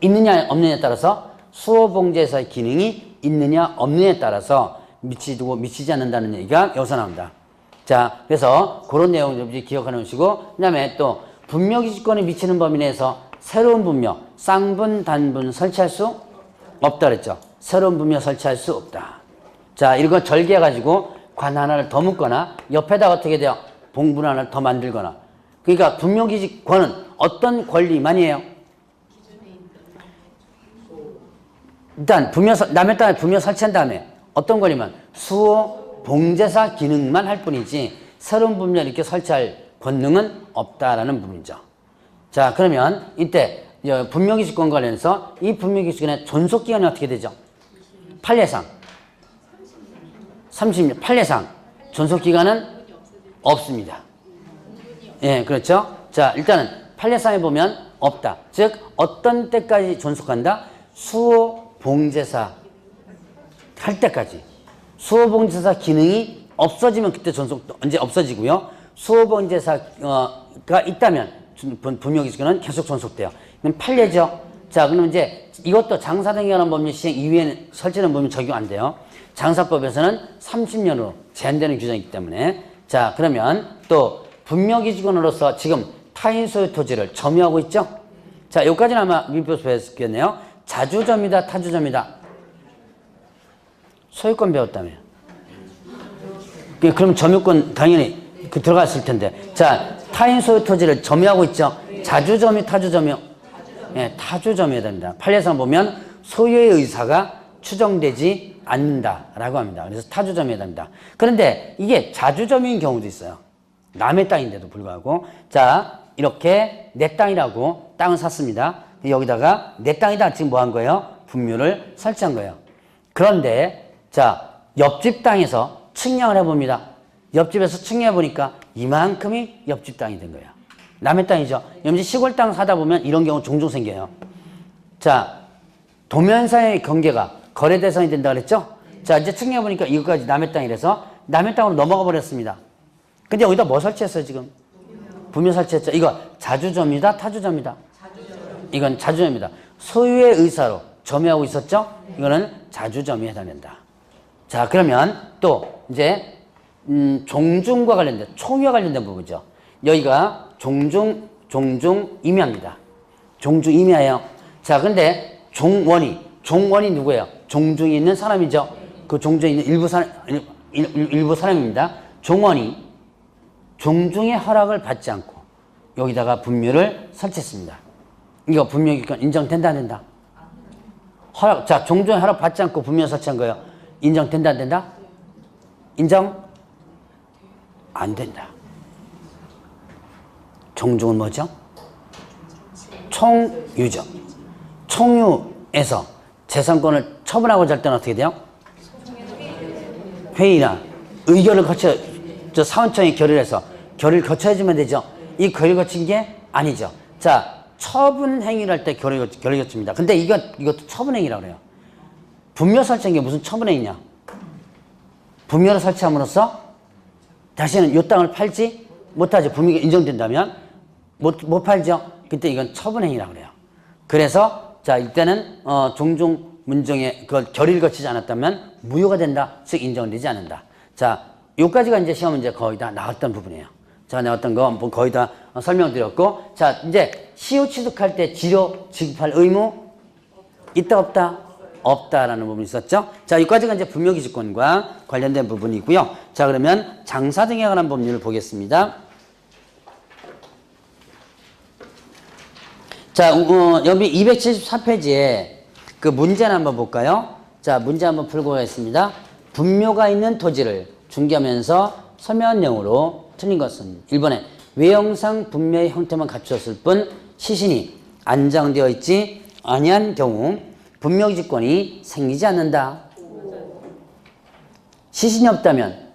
있느냐 없느냐에 따라서 수호봉제사의 기능이 있느냐 없느냐에 따라서 미치고 미치지 않는다는 얘기가 여기서 나옵니다. 자, 그래서 그런 내용을 좀 기억해 놓으시고, 그 다음에 또 분묘기지권에 미치는 범위 내에서 새로운 분묘, 쌍분, 단분 설치할 수 없다 그랬죠. 새로운 분묘 설치할 수 없다. 자, 이거 절개해가지고 관 하나를 더 묶거나 옆에다 어떻게 돼요? 봉분 하나를 더 만들거나. 그러니까 분묘기지권은 어떤 권리만이에요? 일단 남의 땅에 분묘 설치한 다음에 어떤 권리만? 수호, 봉제사 기능만 할 뿐이지 새로운 분묘 이렇게 설치할 권능은 없다라는 부분이죠. 자, 그러면 이때 분묘기지권 관련해서 이 분묘기지권의 존속기간이 어떻게 되죠? 판례상 30년, 판례상 존속기간은 없습니다. 예, 그렇죠. 자, 일단은 판례상에 보면 없다. 즉 어떤 때까지 존속한다? 수호 봉제사 할 때까지. 수호 봉제사 기능이 없어지면 그때 존속 언제 없어지고요. 수호 봉제사가 있다면 분묘기지권은 계속 존속돼요. 이건 판례죠. 자, 그럼 이제 이것도 장사 등에 관한 법률 시행 이후에는 설치는 법률 적용 안 돼요. 장사법에서는 30년으로 제한되는 규정이기 때문에. 자, 그러면 또 분묘기지권으로서 지금 타인 소유 토지를 점유하고 있죠? 자, 여기까지는 아마 민법에서 배웠겠네요. 자주점이다, 타주점이다. 소유권 배웠다며. 그럼 점유권 당연히 들어갔을 텐데. 자, 타인 소유 토지를 점유하고 있죠? 자주점이, 타주점이요? 예, 타주점이어야 됩니다. 판례상 보면 소유의 의사가 추정되지 않는다라고 합니다. 그래서 타주점이어야 됩니다. 그런데 이게 자주점인 경우도 있어요. 남의 땅인데도 불구하고. 자, 이렇게 내 땅이라고 땅을 샀습니다. 여기다가 내 땅이다 지금 뭐 한 거예요? 분묘를 설치한 거예요. 그런데 자, 옆집 땅에서 측량을 해봅니다. 옆집에서 측량해보니까 이만큼이 옆집 땅이 된 거예요. 남의 땅이죠. 여러분 시골 땅 사다 보면 이런 경우 종종 생겨요. 자, 도면사의 경계가 거래 대상이 된다 그랬죠? 자, 이제 측량해보니까 이거까지 남의 땅이라서 남의 땅으로 넘어가 버렸습니다. 근데 여기다 뭐 설치했어요, 지금? 분묘 설치했죠. 이거 자주점이다, 타주점이다? 이건 자주점이다. 소유의 의사로 점유하고 있었죠? 이거는 자주점에 해당된다. 자, 그러면 또 이제 종중과 관련된, 총유와 관련된 부분이죠. 여기가 종중임야입니다. 종중임야예요. 자, 근데 종원이 누구예요? 종중에 있는 사람이죠. 그 종중에 있는 일부 사람입니다. 종원이 종중의 허락을 받지 않고 여기다가 분묘를 설치했습니다. 이거 분묘기권 인정된다 안 된다? 허락, 자, 종중의 허락 받지 않고 분묘 설치한 거예요. 인정된다 안 된다? 인정 안 된다. 종중은 뭐죠? 총유죠. 총유에서 재산권을 처분하고자 할 때는 어떻게 돼요? 회의나 의결을 거쳐, 저 사원청이 결의해서 결의를 거쳐야지만 되죠. 이 결의 거친 게 아니죠. 자, 처분 행위를 할 때 결의 거칩니다. 근데 이것도 처분 행위라고 그래요. 분묘 설치한 게 무슨 처분 행위냐? 분묘를 설치함으로써 다시는 이 땅을 팔지 못하죠. 분묘가 인정된다면 못 팔죠. 그때 이건 처분 행위라고 그래요. 그래서 자, 이때는 종중 문정에 그 결의를 거치지 않았다면 무효가 된다. 즉 인정되지 않는다. 자, 요까지가 이제 시험 문제 거의 다 나왔던 부분이에요. 자, 나왔던 거 뭐 거의 다 설명드렸고, 자, 이제 시효 취득할 때 지료 지급할 의무 있다 없다? 없다라는 부분이 있었죠. 자, 여기까지가 이제 분묘기지권과 관련된 부분이고요. 자, 그러면 장사 등에 관한 법률을 보겠습니다. 자, 여기 274페이지에 그 문제를 한번 볼까요? 자, 문제 한번 풀고 가겠습니다. 분묘가 있는 토지를 중개하면서 서면형으로 틀린 것은 1번에 외형상 분묘의 형태만 갖추었을 뿐 시신이 안장되어 있지 아니한 경우 분묘기지권이 생기지 않는다. 시신이 없다면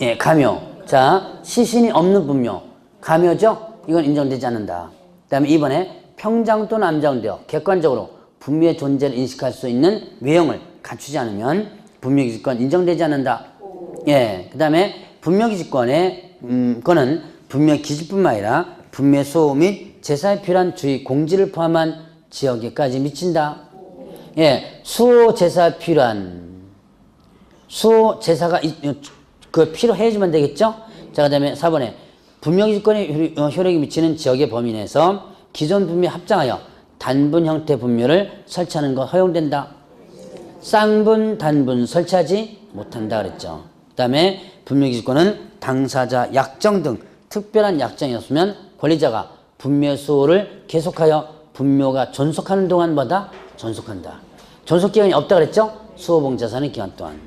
예, 가묘. 자, 시신이 없는 분묘 가묘죠? 이건 인정되지 않는다. 그 다음에 2번에 평장 또는 암장되어 객관적으로 분묘의 존재를 인식할 수 있는 외형을 갖추지 않으면 분묘기지권 인정되지 않는다. 예, 그 다음에 분묘기지권의 거는 분묘기지뿐만 아니라 분묘 수호 및 제사에 필요한 주의 공지를 포함한 지역에까지 미친다. 예, 수호 제사 필요한 수호 제사가 그 필요해야지만 되겠죠. 자, 그 다음에 4번에 분묘기지권의 효력이 미치는 지역의 범위 내에서 기존 분묘에 합장하여 단분 형태 분묘를 설치하는 것 허용된다. 쌍분, 단분 설치하지 못한다 그랬죠. 그 다음에 분묘기지권은 당사자 약정 등 특별한 약정이 없으면 권리자가 분묘 수호를 계속하여 분묘가 존속하는 동안마다 존속한다. 존속기간이 없다 그랬죠? 수호봉자산의 기간 동안.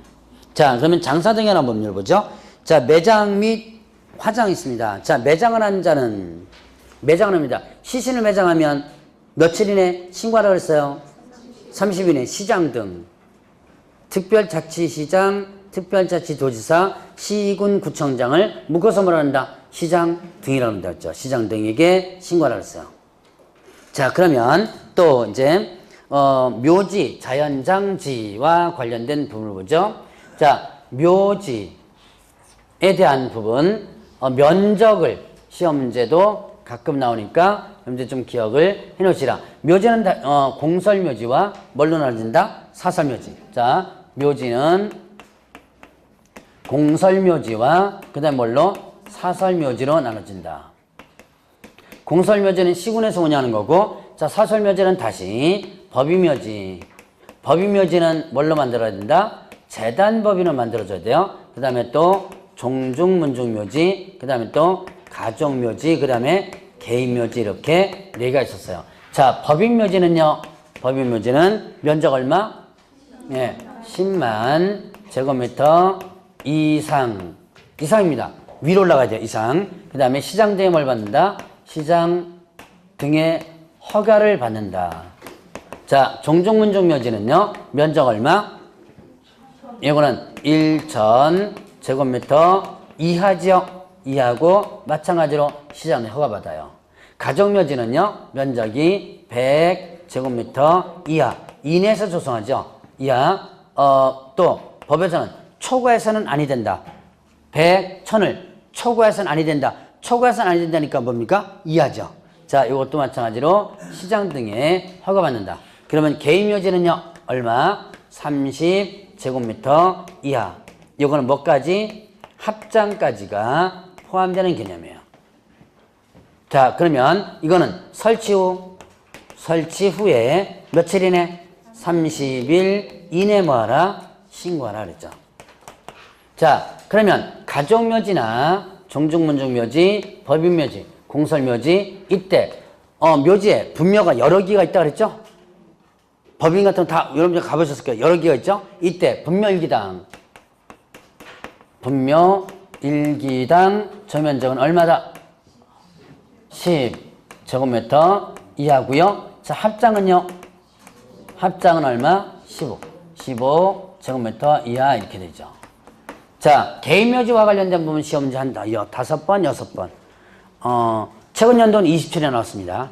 자, 그러면 장사 등에 관한 법률을 보죠. 자, 매장 및 화장이 있습니다. 자, 매장을 한 자는 매장을 합니다. 시신을 매장하면 며칠 이내 신고하라고 했어요? 30일 이내 시장 등 특별자치시장, 특별자치도지사, 시군구청장을 묶어서 뭐라 한다? 시장 등이라고 한다 했죠. 시장 등에게 신고하라고 했어요. 자, 그러면 또 이제 묘지, 자연장지와 관련된 부분을 보죠. 자, 묘지에 대한 부분, 면적을 시험 문제도 가끔 나오니까 이제 좀 기억을 해 놓으시라. 묘지는 공설묘지와 뭘로 나눠진다? 사설묘지. 자, 묘지는 공설묘지와 그 다음에 뭘로? 사설묘지로 나눠진다. 공설묘지는 시군에서 오냐는 거고, 자, 사설묘지는 다시 법인묘지. 법인묘지는 뭘로 만들어야 된다? 재단법인으로 만들어줘야 돼요. 그 다음에 또 종중문중묘지, 그 다음에 또 가족묘지, 그 다음에 개인묘지 이렇게 4개가 있었어요. 자, 법인묘지는요. 법인묘지는 면적 얼마? 예, 10만 제곱미터 이상입니다. 위로 올라가야 돼요. 이상. 그 다음에 시장 등에 뭘 받는다? 시장 등의 허가를 받는다. 자, 종중문중묘지는요. 면적 얼마? 이거는 1,000 제곱미터 이하지요. 이하고 마찬가지로 시장에 허가받아요. 가족묘지는요. 면적이 100 제곱미터 이하. 이내에서 조성하죠. 이하. 또 법에서는 초과해서는 아니 된다. 100, 1000을 초과해서는 아니 된다. 초과해서는 아니 된다니까 뭡니까? 이하죠. 자, 이것도 마찬가지로 시장 등에 허가받는다. 그러면 개인묘지는요. 얼마? 30 제곱미터 이하. 이거는 뭐까지? 합장까지가 포함되는 개념이에요. 자, 그러면 이거는 설치 후에 며칠 이내? 30일 이내 뭐하라? 신고하라 그랬죠. 자, 그러면 가족묘지나 종중문중묘지, 법인묘지, 공설묘지 이때 묘지에 분묘가 여러 개가 있다 그랬죠? 법인 같은 거 다 여러분들 가보셨을 거예요. 여러 개가 있죠? 이때 분묘 1기당 저면적은 얼마다? 10 제곱미터 이하고요. 자, 합장은요? 합장은 얼마? 15 제곱미터 이하 이렇게 되죠. 자, 개인묘지와 관련된 부분 시험 문제 한다. 5번, 6번. 최근 연도는 27회 나왔습니다.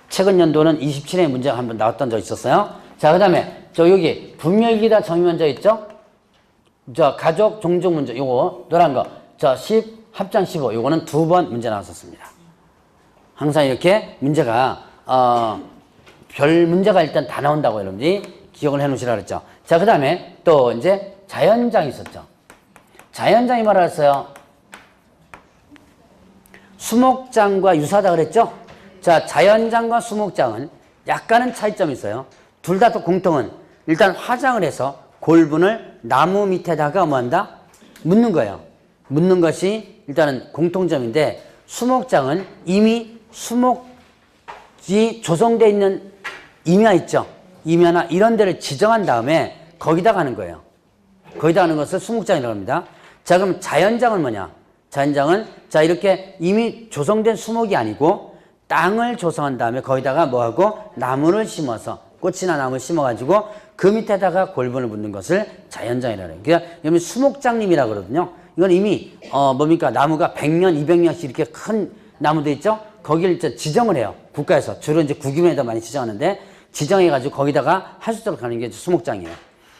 최근 연도는 27회 문제가 한번 나왔던 적 있었어요. 자, 그 다음에 여기 분묘일기다 정의면적 있죠? 가족 종족 문제 요거 노란 거. 10 합장 15 요거는 2번 문제 나왔었습니다. 항상 이렇게 문제가 별 문제가 일단 다 나온다고 여러분들이 기억을 해 놓으시라 그랬죠. 자, 그 다음에 또 이제 자연장 있었죠. 자연장이 뭐라 했어요? 수목장과 유사하다 그랬죠? 자, 자연장과 수목장은 약간은 차이점이 있어요. 둘 다 또 공통은 일단 화장을 해서 골분을 나무 밑에다가 뭐한다? 묻는 거예요. 묻는 것이 일단은 공통점인데 수목장은 이미 수목이 조성되어 있는 임야 있죠? 임야나 이런 데를 지정한 다음에 거기다 가는 거예요. 거기다 가는 것을 수목장이라고 합니다. 자, 그럼 자연장은 뭐냐? 자연장은 자, 이렇게 이미 조성된 수목이 아니고 땅을 조성한 다음에 거기다가 뭐하고 나무를 심어서 꽃이나 나무를 심어가지고 그 밑에다가 골분을 묻는 것을 자연장이라고 해요. 그러니까 여러분 수목장림이라고 그러거든요. 이건 이미 뭡니까? 나무가 100년, 200년씩 이렇게 큰 나무도 있죠? 거기를 이제 지정을 해요. 국가에서. 주로 이제 구기면에다 많이 지정하는데 지정해가지고 거기다가 할 수 있도록 하는 게 수목장이에요.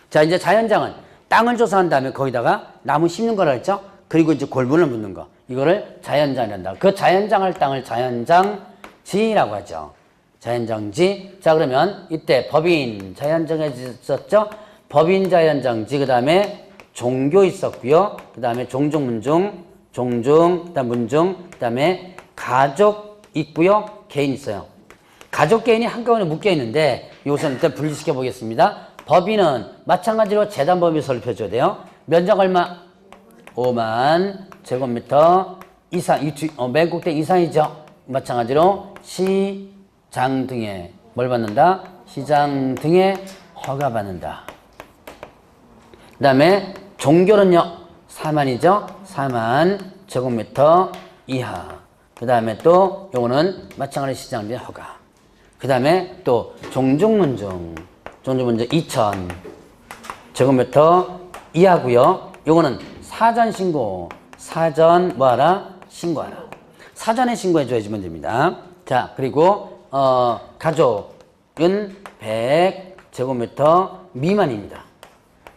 자, 이제 자연장은 땅을 조성한 다음에 거기다가 나무 심는 거라 했죠? 그리고 이제 골분을 묻는 거. 이거를 자연장이란다. 그 자연장할 땅을 자연장지라고 하죠. 자연장지. 자, 그러면 이때 법인 자연장에 있었죠? 법인 자연장지, 그 다음에 종교 있었고요. 그 다음에 종중문중, 그 다음 문중, 그 다음에 가족 있고요. 개인 있어요. 가족 개인이 한꺼번에 묶여 있는데 이것은 일단 분리시켜 보겠습니다. 법인은 마찬가지로 재단법인 설립해줘야 돼요. 면적 얼마? 5만 제곱미터 이상, 맨 꼭대기 이상이죠. 마찬가지로 시장 등에 뭘 받는다? 시장 등에 허가받는다. 그 다음에 종교는요 4만이죠. 4만 제곱미터 이하. 그 다음에 또 요거는 마찬가지로 시장 등에 허가. 그 다음에 또 종중문중 2,000 제곱미터 이하고요. 요거는 사전 신고. 사전 뭐하라? 신고하라. 사전에 신고해 줘야지만 됩니다. 자, 그리고 가족은 100 제곱미터 미만입니다.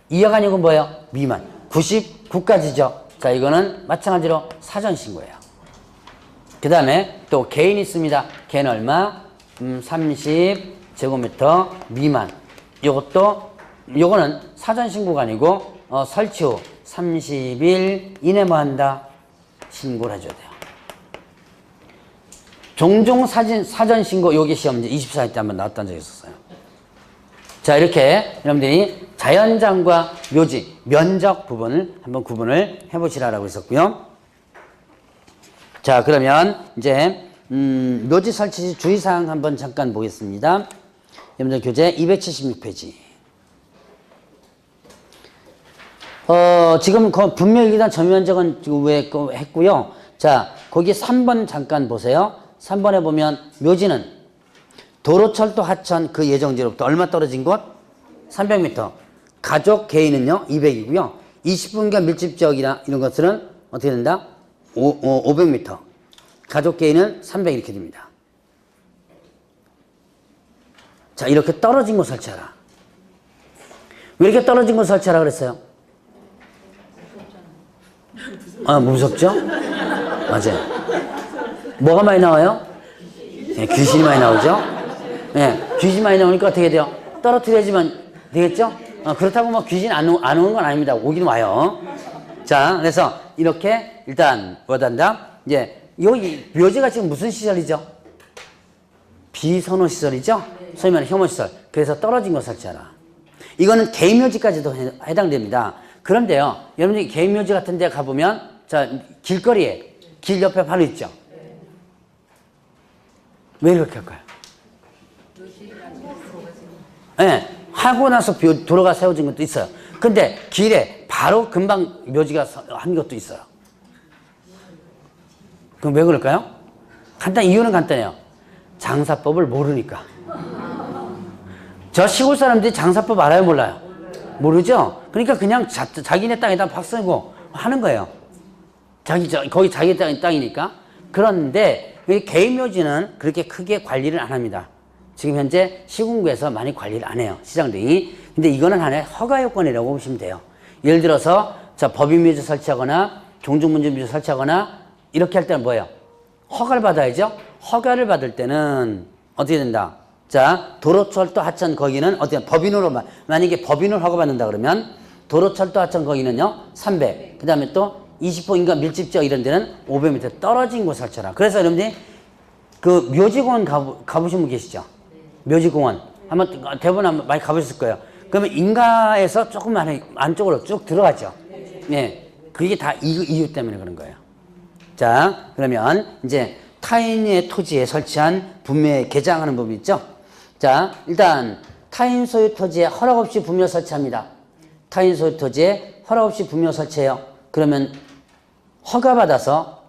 이하가 아니고 뭐예요? 미만. 99까지죠. 자, 이거는 마찬가지로 사전 신고예요. 그 다음에 또 개인 있습니다. 개인 얼마? 30제곱미터 미만. 요거는 사전 신고가 아니고, 설치 후 30일 이내 뭐 한다? 신고를 해줘야 돼요. 종종 사전 신고, 요게 시험문제 24회 때 한번 나왔던 적이 있었어요. 자, 이렇게 여러분들이 자연장과 묘지, 면적 부분을 한번 구분을 해보시라고 했었고요. 자, 그러면 이제 묘지 설치 시 주의사항 한번 잠깐 보겠습니다. 여러분들 교재 276페이지. 지금 분묘 일기단 전면적은 왜 했고요. 자, 거기 3번 잠깐 보세요. 3번에 보면 묘지는 도로철도 하천 그 예정지로부터 얼마 떨어진 곳? 300m. 가족 개인은요 200이고요. 20분간 밀집지역이나 이런 것들은 어떻게 된다? 500m. 가족 개인은 300 이렇게 됩니다. 자, 이렇게 떨어진 곳 설치하라. 왜 이렇게 떨어진 곳 설치하라 그랬어요? 무섭죠? 맞아요. 뭐가 많이 나와요? 네, 귀신이 많이 나오죠? 네, 귀신이 많이 나오니까 어떻게 돼요? 떨어뜨려야지만 되겠죠? 그렇다고 뭐 귀신 안 오는 건 아닙니다. 오긴 와요. 자, 그래서 이렇게 일단 뭐단다? 이제 여기 묘지가 지금 무슨 시설이죠? 비선호 시설이죠? 소위 말하는 혐오 시설. 그래서 떨어진 거 설치하라. 이거는 개인 묘지까지도 해당됩니다. 그런데요, 여러분들이 개인 묘지 같은 데 가보면, 자, 길거리에, 길 옆에 바로 있죠? 왜 그렇게 할까요? 예, 네, 하고 나서 도로가 세워진 것도 있어요. 근데 길에 바로 금방 묘지가 한 것도 있어요. 그럼 왜 그럴까요? 이유는 간단해요. 장사법을 모르니까. 저 시골 사람들이 장사법 알아요, 몰라요? 모르죠? 그러니까 그냥 자기네 땅에다 박 쓰고 하는 거예요. 거기 자기 땅이니까. 그런데 개인 묘지는 그렇게 크게 관리를 안 합니다. 지금 현재 시군구에서 많이 관리를 안 해요. 시장들이. 근데 이거는 하나의 허가 요건이라고 보시면 돼요. 예를 들어서 법인묘지 설치하거나 종중문제묘지 설치하거나 이렇게 할 때는 뭐예요? 허가를 받아야죠. 허가를 받을 때는 어떻게 된다? 자, 도로철도 하천 거기는 어떻게 법인으로 만약에 법인을 허가받는다 그러면 도로철도 하천 거기는요 300. 그 다음에 또 20호인가 밀집지역 이런 데는 500m 떨어진 곳 설치하라. 그래서 여러분들이 그 묘지공원 가보신 분 계시죠? 묘지공원 한번 대부분 한번 많이 가보셨을 거예요. 그러면 인가에서 조금 안쪽으로 쭉 들어가죠. 네, 그게 다 이유 때문에 그런 거예요. 자, 그러면 이제 타인의 토지에 설치한 분묘에 개장하는 법이 있죠. 자, 일단 타인 소유 토지에 허락 없이 분묘 설치합니다. 타인 소유 토지에 허락 없이 분묘 설치해요. 그러면 허가받아서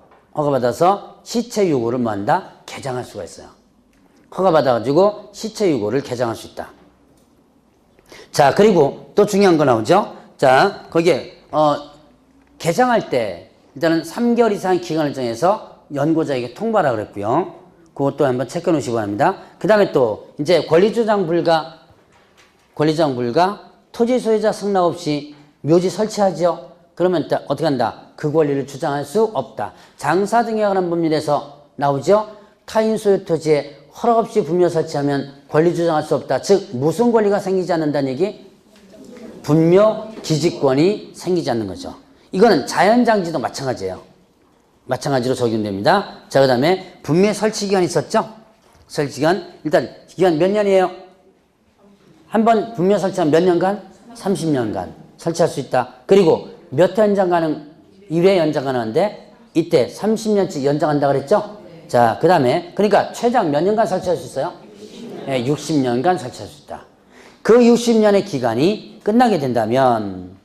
시체 유고를 뭐 한다? 개장할 수가 있어요. 허가받아가지고 시체 유고를 개장할 수 있다. 자, 그리고 또 중요한 거 나오죠. 자, 거기에 개장할 때 일단은 3개월 이상 기간을 정해서 연고자에게 통보하라 그랬고요. 그것도 한번 체크해 놓으시기 바랍니다. 그 다음에 또 이제 권리주장 불가 토지 소유자 승낙 없이 묘지 설치하죠. 그러면 어떻게 한다? 그 권리를 주장할 수 없다. 장사 등에 관한 법률에서 나오죠. 타인 소유 토지에 허락 없이 분묘 설치하면 권리 주장할 수 없다. 즉 무슨 권리가 생기지 않는다는 얘기? 분묘 기지권이 생기지 않는 거죠. 이거는 자연장지도 마찬가지예요. 마찬가지로 적용됩니다. 자, 그 다음에 분묘 설치 기간이 있었죠? 설치 기간, 일단 기간 몇 년이에요? 한번 분묘 설치하면 몇 년간? 30년간 설치할 수 있다. 그리고 몇 회 연장 가능? 1회 연장 가능한데 이때 30년씩 연장한다 그랬죠? 자, 그 다음에 그러니까 최장 몇 년간 설치할 수 있어요? 60년간 설치할 수 있다. 그 60년의 기간이 끝나게 된다면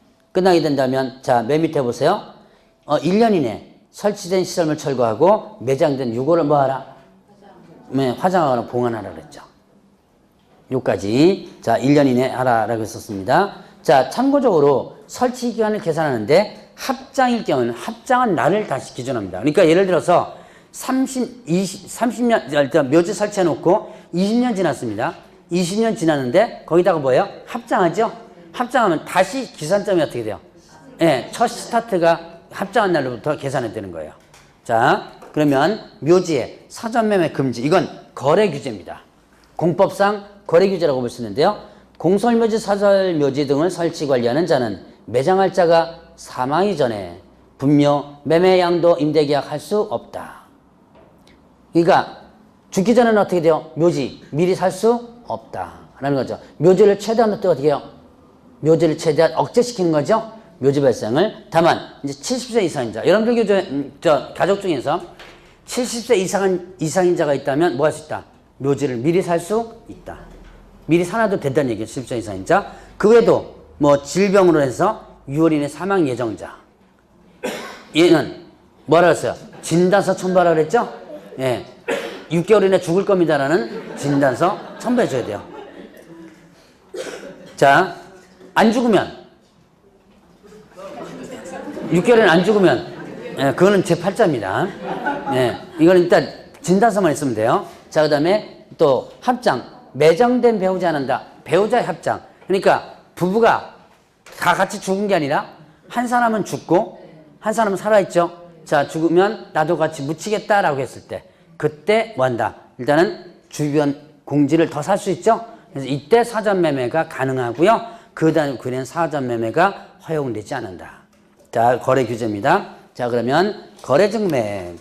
자, 맨 밑에 보세요. 1년 이내 설치된 시설물 철거하고 매장된 유고를 뭐하라? 화장하거나 봉헌하라 그랬죠. 요까지 자 1년 이내 하라라고 했었습니다. 자, 참고적으로 설치 기간을 계산하는데 합장일 경우는 합장한 날을 다시 기준합니다. 그러니까 예를 들어서 30년 일단 묘지 설치해 놓고 20년 지났습니다. 20년 지났는데 거기다가 뭐예요? 합장하죠? 합장하면 다시 기산점이 어떻게 돼요? 첫 스타트가 합장한 날로부터 계산이 되는 거예요. 자, 그러면 묘지의 사전매매 금지. 이건 거래 규제입니다. 공법상 거래 규제라고 볼 수 있는데요. 공설묘지, 사설묘지 등을 설치 관리하는 자는 매장할 자가 사망이 전에 분묘, 매매양도 임대계약 할 수 없다. 그러니까 죽기 전에는 어떻게 돼요? 묘지 미리 살 수 없다 라는 거죠. 묘지를 최대한 어떻게 해요? 묘지를 최대한 억제시키는 거죠. 묘지 발생을. 다만 이제 70세 이상인 자, 여러분들 가족 중에서 70세 이상인 자가 있다면 뭐 할 수 있다? 묘지를 미리 살 수 있다. 미리 사놔도 된다는 얘기예요. 70세 이상인 자. 그 외에도 뭐 질병으로 해서 유월인의 사망 예정자, 얘는 뭐라 그랬어요? 진단서 첨부하라 그랬죠? 예. 6개월 이내 죽을 겁니다라는 진단서 첨부해 줘야 돼요. 자, 안 죽으면 6개월은 안 죽으면, 예, 그거는 제8자입니다. 예, 이거는 일단 진단서만 있으면 돼요. 자, 그 다음에 또 합장, 매장된 배우자 한다. 배우자의 합장. 그러니까 부부가 다 같이 죽은 게 아니라 한 사람은 죽고 한 사람은 살아있죠. 자, 죽으면 나도 같이 묻히겠다라고 했을 때 그때 뭐 한다? 일단은 주변 공지를 더 살 수 있죠. 그래서 이때 사전매매가 가능하고요. 그 다음에 그는 사전매매가 허용되지 않는다. 자, 거래 규제입니다. 자, 그러면 거래증매액은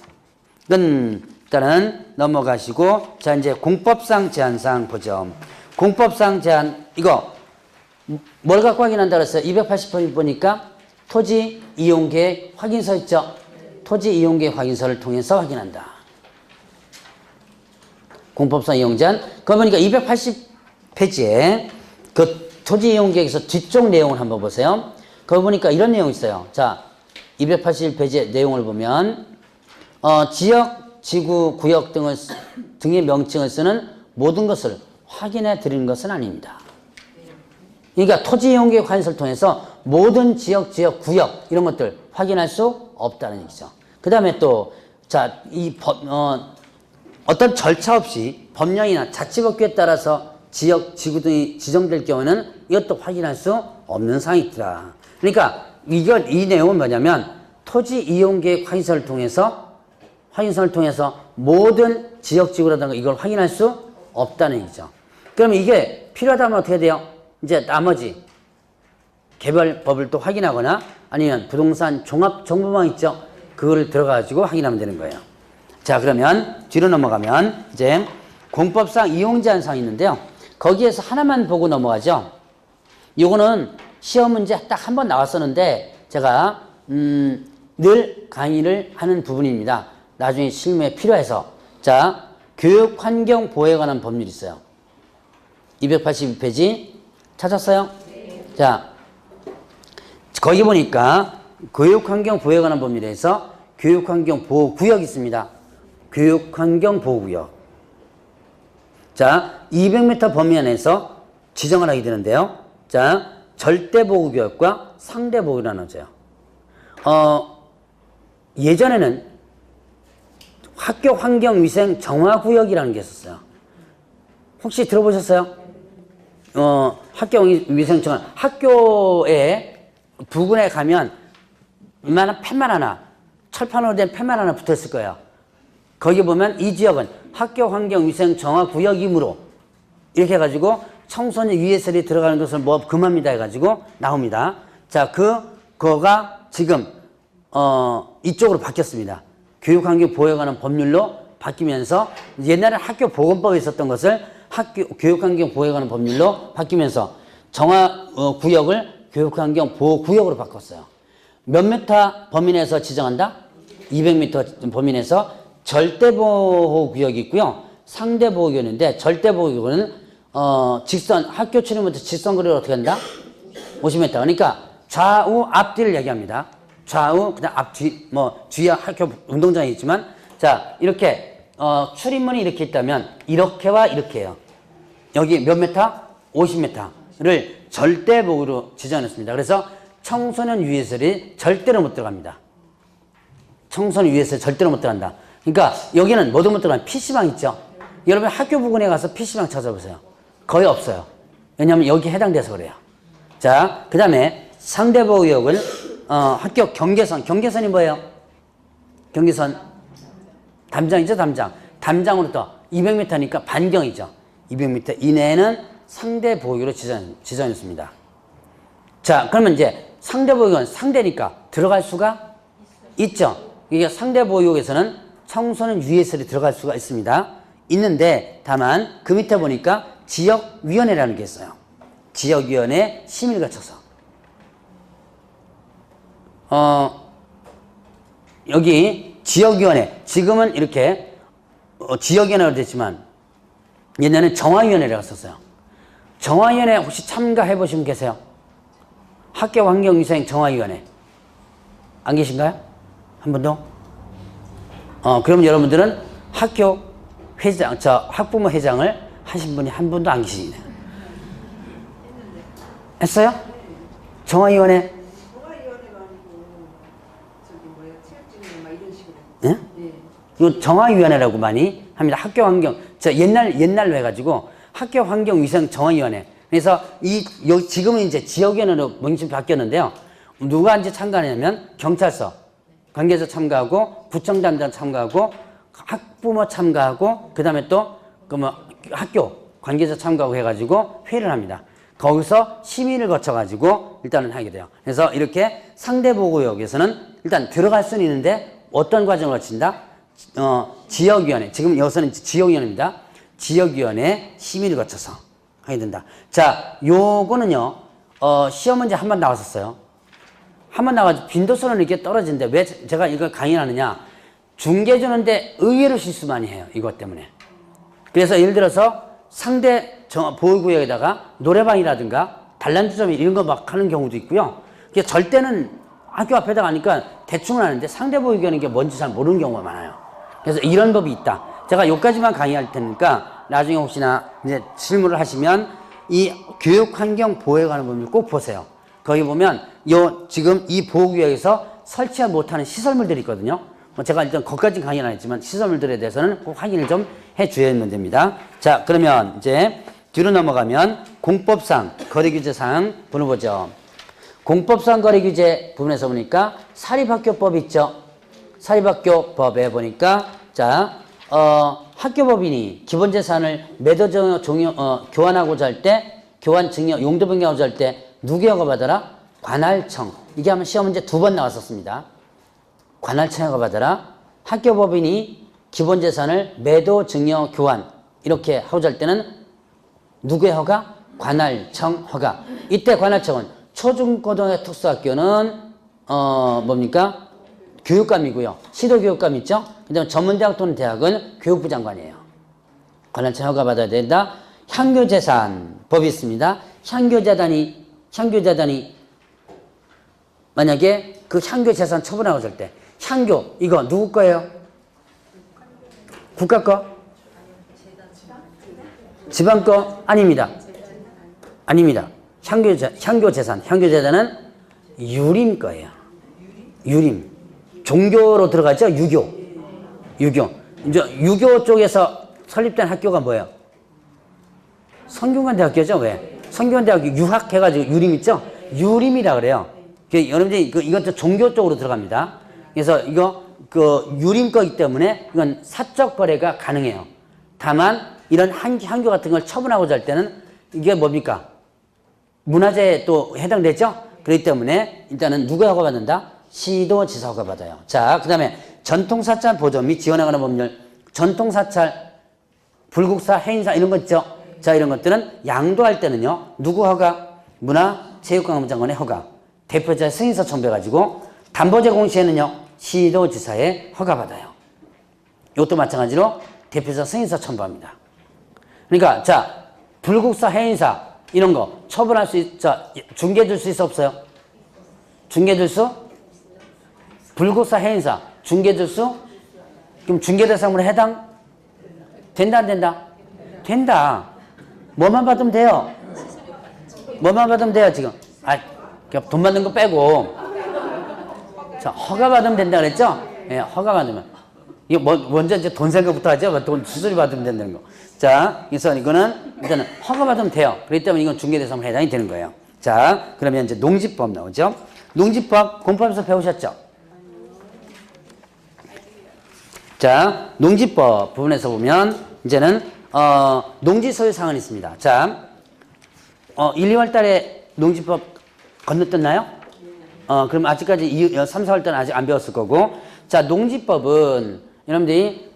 일단은 넘어가시고, 자, 이제 공법상 제한사항 보죠. 공법상 제한, 이거 뭘 갖고 확인한다 그랬어요? 280번 보니까 토지 이용계획 확인서 있죠? 토지 이용계획 확인서를 통해서 확인한다. 공법상 이용 제한. 그거 보니까 280페이지에 그 토지 이용계획에서 뒤쪽 내용을 한번 보세요. 거기 보니까 이런 내용이 있어요. 자, 281페이지의 내용을 보면 지역, 지구, 구역 등의 명칭을 쓰는 모든 것을 확인해 드리는 것은 아닙니다. 그러니까 토지 이용계획 확인서를 통해서 모든 지역, 구역 이런 것들 확인할 수 없다는 얘기죠. 그 다음에 또 자, 어떤 절차 없이 법령이나 자치법규에 따라서 지역, 지구 등이 지정될 경우에는 이것도 확인할 수 없는 사항이 있더라. 그러니까 이 내용은 뭐냐면 토지 이용계획 확인서를 통해서 모든 지역, 지구라든가 이걸 확인할 수 없다는 얘기죠. 그러면 이게 필요하다면 어떻게 돼요? 이제 나머지 개별법을 또 확인하거나 아니면 부동산 종합정보망 있죠? 그거를 들어가지고 확인하면 되는 거예요. 자, 그러면 뒤로 넘어가면 이제 공법상 이용제한 사항이 있는데요. 거기에서 하나만 보고 넘어가죠. 요거는 시험 문제 딱 한 번 나왔었는데 제가 늘 강의를 하는 부분입니다. 나중에 실무에 필요해서. 자, 교육환경 보호에 관한 법률이 있어요. 282페이지 찾았어요? 네. 자, 거기 보니까 교육환경 보호에 관한 법률에서 교육환경 보호구역이 있습니다. 교육환경 보호구역. 자, 200m 범위 안에서 지정을 하게 되는데요. 자, 절대보호구역과 상대보호구역이 나눠져요. 예전에는 학교 환경위생 정화구역이라는 게 있었어요. 혹시 들어보셨어요? 학교 위생 정화. 학교에 부근에 가면 이만한 팻말 하나, 철판으로 된 팻말 하나 붙어 있을 거예요. 거기 보면 이 지역은 학교 환경 위생 정화 구역이므로 이렇게 해가지고 청소년 유해설이 들어가는 것을 뭐 금합니다 해가지고 나옵니다. 자, 그거가 지금 이쪽으로 바뀌었습니다. 교육환경 보호에 관한 법률로 바뀌면서 옛날에 학교 보건법에 있었던 것을 교육환경 보호에 관한 법률로 바뀌면서 정화 구역을 교육환경 보호구역으로 바꿨어요. 몇 미터 범위 내에서 지정한다? 200m 범위 내에서 절대보호구역이 있고요. 상대보호구역인데 절대보호구역은 직선, 학교 출입부터 직선거리를 어떻게 한다? 50m. 그러니까 좌우 앞뒤를 얘기합니다. 좌우, 그 다음 앞뒤, 뒤에 학교 운동장이 있지만, 자, 이렇게, 출입문이 이렇게 있다면, 이렇게와 이렇게요. 여기 몇 미터? 50m를 절대보호로 지정했습니다. 그래서 청소년 유해설이 절대로 못 들어갑니다. 청소년 유해설이 절대로 못 들어간다. 그러니까 여기는 뭐도 못 들어가는 PC방 있죠? 여러분 학교 부근에 가서 PC방 찾아보세요. 거의 없어요. 왜냐하면 여기 해당돼서 그래요. 자, 그 다음에 상대보호구역은 학교 경계선이 뭐예요? 경계선 담장이죠, 담장. 담장으로부터 200m니까 반경이죠. 200m 이내에는 상대 보호구역으로 지정했습니다. 자, 그러면 이제 상대 보호구역은 상대니까 들어갈 수가 있죠. 이게 상대 보호구역에서는 청소년 유해설이 들어갈 수가 있습니다. 있는데 다만 그 밑에 보니까 지역위원회라는 게 있어요. 지역위원회 심의를 거쳐서 여기 지역위원회 지금은 이렇게 지역위원회가 됐지만 옛날에는 정화위원회라고 썼어요. 정화위원회 혹시 참가해 보신 분 계세요? 학교환경위생 정화위원회 안 계신가요? 한 분도? 그럼 여러분들은 학교 회장, 학부모 회장을 하신 분이 한 분도 안 계시네요. 했어요? 정화위원회? 정화위원회가 아니고 저기 뭐야 체육진흥 막 이런 식으로. 예? 네. 이거 정화위원회라고 많이 합니다. 학교환경, 옛날로 해가지고 학교환경위생정화위원회. 그래서 지금은 이제 지역위원회로 명칭이 바뀌었는데요. 누가 이제 참가하냐면 경찰서, 관계자 참가하고, 구청 담당 참가하고, 학부모 참가하고, 그 다음에 또, 학교 관계자 참가하고 해가지고 회의를 합니다. 거기서 심의를 거쳐가지고 일단은 하게 돼요. 그래서 이렇게 상대보호구역에서는 일단 들어갈 수는 있는데 어떤 과정을 거친다? 지역위원회, 지금 여기서는 지역위원회입니다. 지역위원회 심의를 거쳐서 하게 된다. 자, 요거는요, 시험 문제 한 번 나왔었어요. 한 번 나와가지고 빈도수는 이렇게 떨어지는데 왜 제가 이걸 강의하느냐? 중계 주는데 의외로 실수 많이 해요. 이것 때문에. 그래서 예를 들어서 상대 보호구역에다가 노래방이라든가 단란주점 이런 거 막 하는 경우도 있고요. 그게 절대는 학교 앞에다 가니까 대충은 하는데 상대 보호구역이 뭔지 잘 모르는 경우가 많아요. 그래서 이런 법이 있다. 제가 여기까지만 강의할 테니까 나중에 혹시나 이제 질문을 하시면 이 교육환경 보호에 관한 부분을 꼭 보세요. 거기 보면 지금 이 보호구역에서 설치하지 못하는 시설물들이 있거든요. 제가 일단 거기까지 강의는 안 했지만 시설물들에 대해서는 꼭 확인을 좀 해주셔야 됩니다. 자, 그러면 이제 뒤로 넘어가면 공법상 거리규제상 부분을 보죠. 공법상 거리규제 부분에서 보니까 사립학교법이 있죠. 사립학교법에 보니까 자, 학교법인이 기본재산을 매도 교환하고자 할 때, 교환 증여 용도 변경하고자 할 때 누구의 허가받아라? 관할청. 이게 한번 시험 문제 2번 나왔었습니다. 관할청 허가받아라. 학교법인이 기본재산을 매도 증여 교환 이렇게 하고자 할 때는 누구의 허가? 관할청 허가. 이때 관할청은 초중고등학교 특수학교는 뭡니까? 교육감이고요. 시도교육감 있죠? 그 다음에 전문대학 또는 대학은 교육부 장관이에요. 관할청 허가받아야 된다. 향교재산 법이 있습니다. 향교재단이 만약에 그 향교재산 처분하고자 할 때 향교 이거 누구 거예요? 국가 거? 지방 거? 아닙니다. 아닙니다. 향교재단은 유림 거예요. 유림. 종교로 들어가죠? 유교. 이제 유교 쪽에서 설립된 학교가 뭐예요? 성균관대학교죠? 왜? 성균관대학교 유학해가지고 유림 있죠? 유림이라 그래요. 여러분들이 이것도 종교 쪽으로 들어갑니다. 그래서 이거 유림 거이기 때문에 이건 사적 거래가 가능해요. 다만 이런 향교 같은 걸 처분하고자 할 때는 이게 뭡니까? 문화재에 또 해당되죠? 그렇기 때문에 일단은 누가 허가받는다? 시도지사 허가받아요. 자, 그 다음에 전통사찰 보존 및 지원에 관한 법률. 전통사찰, 불국사, 해인사 이런 거 있죠? 자, 이런 것들은 양도할 때는요. 누구 허가? 문화체육관광부 장관의 허가. 대표자 승인서 첨부해가지고 담보제 공시에는요. 시도지사의 허가받아요. 이것도 마찬가지로 대표자 승인서 첨부합니다. 그러니까 자, 불국사, 해인사 이런 거 처분할 수 중개해 줄 수 있어 없어요? 중개해 줄 수? 불국사, 해인사 중개해 줄 수? 그럼 중개 대상으로 해당? 된다 안 된다? 된다. 뭐만 받으면 돼요? 뭐만 받으면 돼요 지금? 돈 받는 거 빼고. 자, 허가 받으면 된다 그랬죠? 예, 허가 받으면. 이거 먼저 이제 돈 생각부터 하죠? 돈 수수료 받으면 된다는 거. 자, 그래서 이거는 일단은 허가 받으면 돼요. 그렇기 때문에 이건 중개대상으로 해당이 되는 거예요. 자, 그러면 이제 농지법 나오죠? 농지법 공법에서 배우셨죠? 자, 농지법 부분에서 보면 이제는 농지 소유 사항이 있습니다. 자, 1, 2월 달에 농지법 건너뛰었나요? 그럼 아직까지 3, 4월 달은 아직 안 배웠을 거고. 자, 농지법은 여러분들이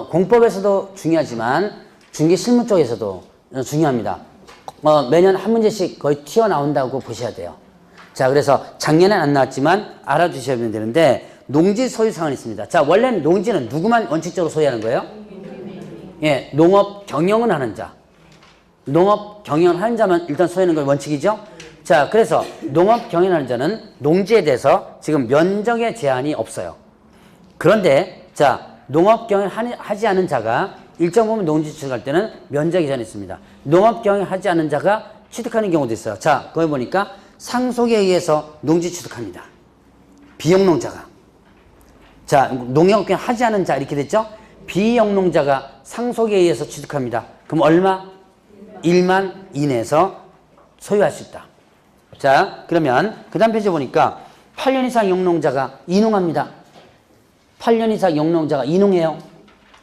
공법에서도 중요하지만 중개 실무 쪽에서도 중요합니다. 매년 한 문제씩 거의 튀어나온다고 보셔야 돼요. 자, 그래서 작년엔 안 나왔지만 알아두셔야 되는데 농지 소유 사항이 있습니다. 자, 원래는 농지는 누구만 원칙적으로 소유하는 거예요? 예, 농업 경영은 하는 자. 농업 경영을 하는 자만 일단 소유하는 건 원칙이죠. 자, 그래서 농업 경영하는 자는 농지에 대해서 지금 면적의 제한이 없어요. 그런데 자, 농업 경영 하지 않은 자가 일정 부분 농지 취득할 때는 면적의 제한이 있습니다. 농업 경영 하지 않은 자가 취득하는 경우도 있어요. 자, 거기 보니까 상속에 의해서 농지 취득합니다. 비영농자가. 자, 농업 경영 하지 않은 자 이렇게 됐죠? 비영농자가 상속에 의해서 취득합니다. 그럼 얼마? 1만 이내에서 소유할 수 있다. 자, 그러면 그 다음 페이지 보니까 8년 이상 영농자가 이농합니다. 8년 이상 영농자가 이농해요.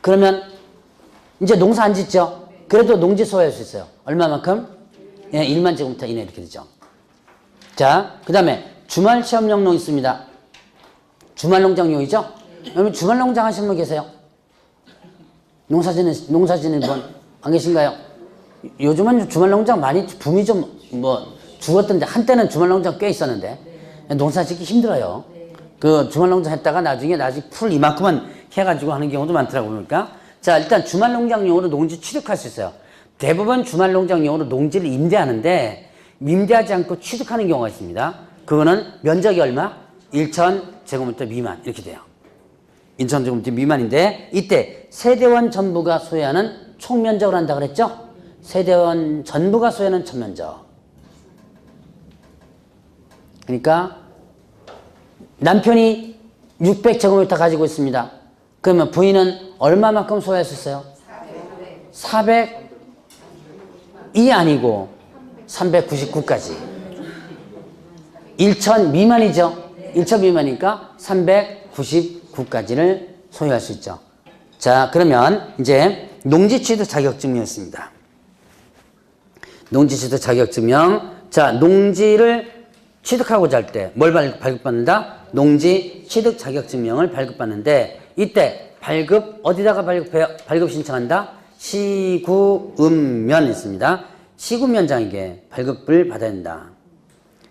그러면 이제 농사 안 짓죠? 그래도 농지 소유할 수 있어요. 얼마만큼? 예, 1만 제곱미터 이내 이렇게 되죠. 자, 그 다음에 주말 체험 영농 있습니다. 주말 농장용이죠? 여러분 주말 농장 하시는 분 계세요? 농사 짓는 분 안 계신가요? 요즘은 주말 농장 많이 붐이 좀 죽었던데 한때는 주말 농장 꽤 있었는데 농사 짓기 힘들어요. 그 주말 농장 했다가 나중에 풀 이만큼만 해가지고 하는 경우도 많더라고요. 그러니까 자, 일단 주말 농장용으로 농지 취득할 수 있어요. 대부분 주말 농장용으로 농지를 임대하는데 임대하지 않고 취득하는 경우가 있습니다. 그거는 면적이 얼마? 1,000제곱미터 미만 이렇게 돼요. 1,000제곱미터 미만인데 이때 세대원 전부가 소유하는 총면적을 한다 그랬죠? 세대원 전부가 소유하는 전면적. 그러니까 남편이 600제곱미터 가지고 있습니다. 그러면 부인은 얼마만큼 소유할 수 있어요? 400이 아니고 399까지. 1,000 미만이죠? 1,000 미만이니까 399까지를 소유할 수 있죠. 자, 그러면 이제 농지취득 자격증명이었습니다. 농지취득 자격증명. 자, 농지를 취득하고자 할 때 뭘 발급받는다? 농지취득 자격증명을 발급받는데 이때 발급 어디다가 발급해요? 발급 신청한다? 시구읍면 있습니다. 시구면장에게 발급을 받아야 된다.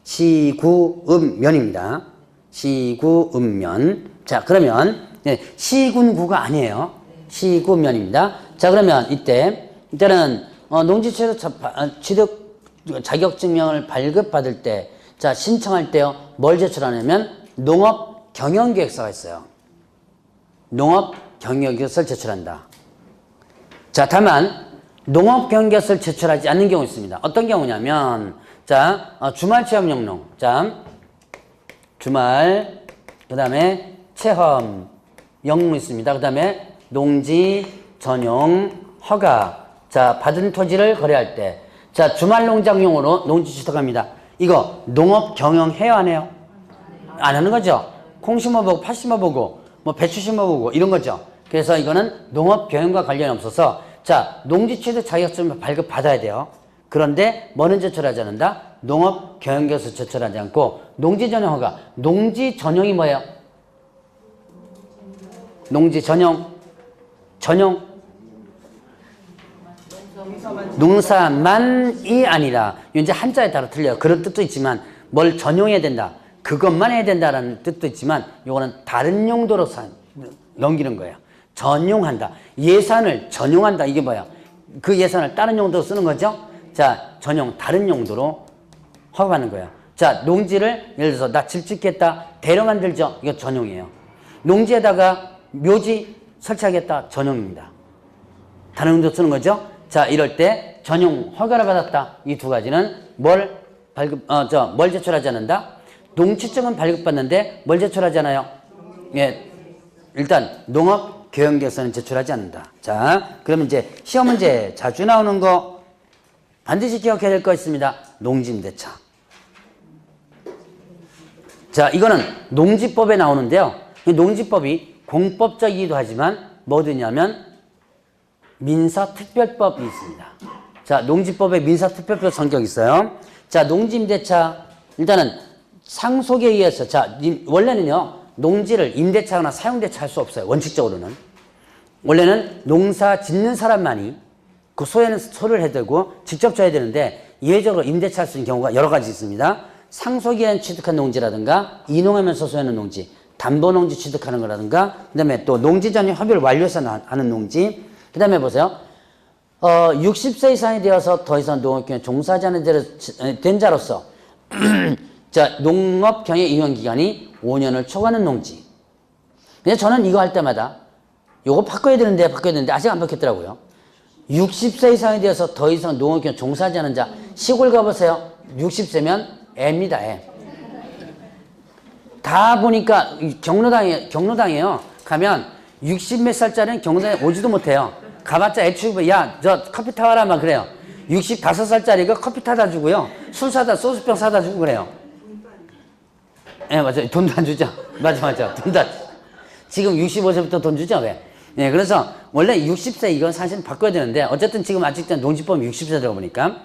시구읍면입니다. 시구읍면. 자, 그러면 시군구가 아니에요. 시구면입니다. 자, 그러면 이때는 농지취득 자격증명을 발급받을 때, 자, 신청할 때요, 뭘 제출하냐면 농업 경영계획서가 있어요. 농업 경영계획서를 제출한다. 자, 다만 농업 경영계획서를 제출하지 않는 경우 있습니다. 어떤 경우냐면, 자, 주말 체험 영농. 자, 주말, 그 다음에 체험 영농 있습니다. 그 다음에 농지 전용 허가. 자, 받은 토지를 거래할 때, 자, 주말 농장용으로 농지 취득합니다. 이거 농업 경영해요, 안 해요? 안 하는 거죠. 콩 심어보고 팥 심어보고 뭐 배추 심어보고 이런 거죠. 그래서 이거는 농업 경영과 관련이 없어서, 자, 농지 취득 자격증을 발급 받아야 돼요. 그런데 뭐는 제출하지 않는다? 농업 경영계획서 제출하지 않고 농지 전용 허가. 농지 전용이 뭐예요? 농지 전용 농사만이 아니라, 이제 한자에 따라 틀려요. 그런 뜻도 있지만 뭘 전용해야 된다, 그것만 해야 된다라는 뜻도 있지만 이거는 다른 용도로 넘기는 거예요. 전용한다, 예산을 전용한다, 이게 뭐야? 그 예산을 다른 용도로 쓰는 거죠. 자, 전용, 다른 용도로 허가받는 거예요. 자, 농지를 예를 들어서 나 집 짓겠다, 대려 만들죠, 이거 전용이에요. 농지에다가 묘지 설치하겠다, 전용입니다. 다른 용도로 쓰는 거죠. 자, 이럴 때 전용 허가를 받았다, 이 두 가지는 뭘 제출하지 않는다? 농지증은 발급받는데 뭘 제출하지 않아요? 예, 일단 농업 경영계획서는 제출하지 않는다. 자, 그러면 이제 시험 문제 자주 나오는 거 반드시 기억해야 될 거 있습니다. 농지임대차. 자, 이거는 농지법에 나오는데요. 이 농지법이 공법적이기도 하지만 뭐드냐면 민사특별법이 있습니다. 자, 농지법에 민사특별법 성격이 있어요. 자, 농지임대차 일단은 상속에 의해서 자, 원래는요 농지를 임대차나 사용대차 할 수 없어요. 원칙적으로는. 원래는 농사 짓는 사람만이 그 소에는 소를 해대고 직접 져야 되는데 예외적으로 임대차 할 수 있는 경우가 여러 가지 있습니다. 상속기한 취득한 농지라든가 이농하면서 소유하는 농지, 담보농지 취득하는 거라든가 그 다음에 또 농지전이 협의를 완료해서 하는 농지 그 다음에 보세요. 60세 이상이 되어서 더 이상 농업경에 종사하지 않은 된 자로서 자, 농업 경영 이용 기간이 5년을 초과하는 농지. 근데 저는 이거 할 때마다 요거 바꿔야 되는데 아직 안 바뀌었더라고요. 60세 이상이 되어서 더 이상 농업 경영 종사하지 않은 자. 시골 가보세요. 60세면 애입니다. 애. 다 보니까 경로당이에요. 가면 60 몇 살짜리는 경로당에 오지도 못해요. 가봤자 애 취급해. 야, 저 커피 타와라 막 그래요. 65살짜리가 커피 타다 주고요. 술 사다 소주병 사다 주고 그래요. 예, 맞아요. 돈도 안 주죠. 맞아. 돈도 안 주죠. 지금 65세부터 돈 주죠, 왜? 예, 그래서 원래 60세 이건 사실 바꿔야 되는데 어쨌든 지금 아직도 농지법 60세다 보니까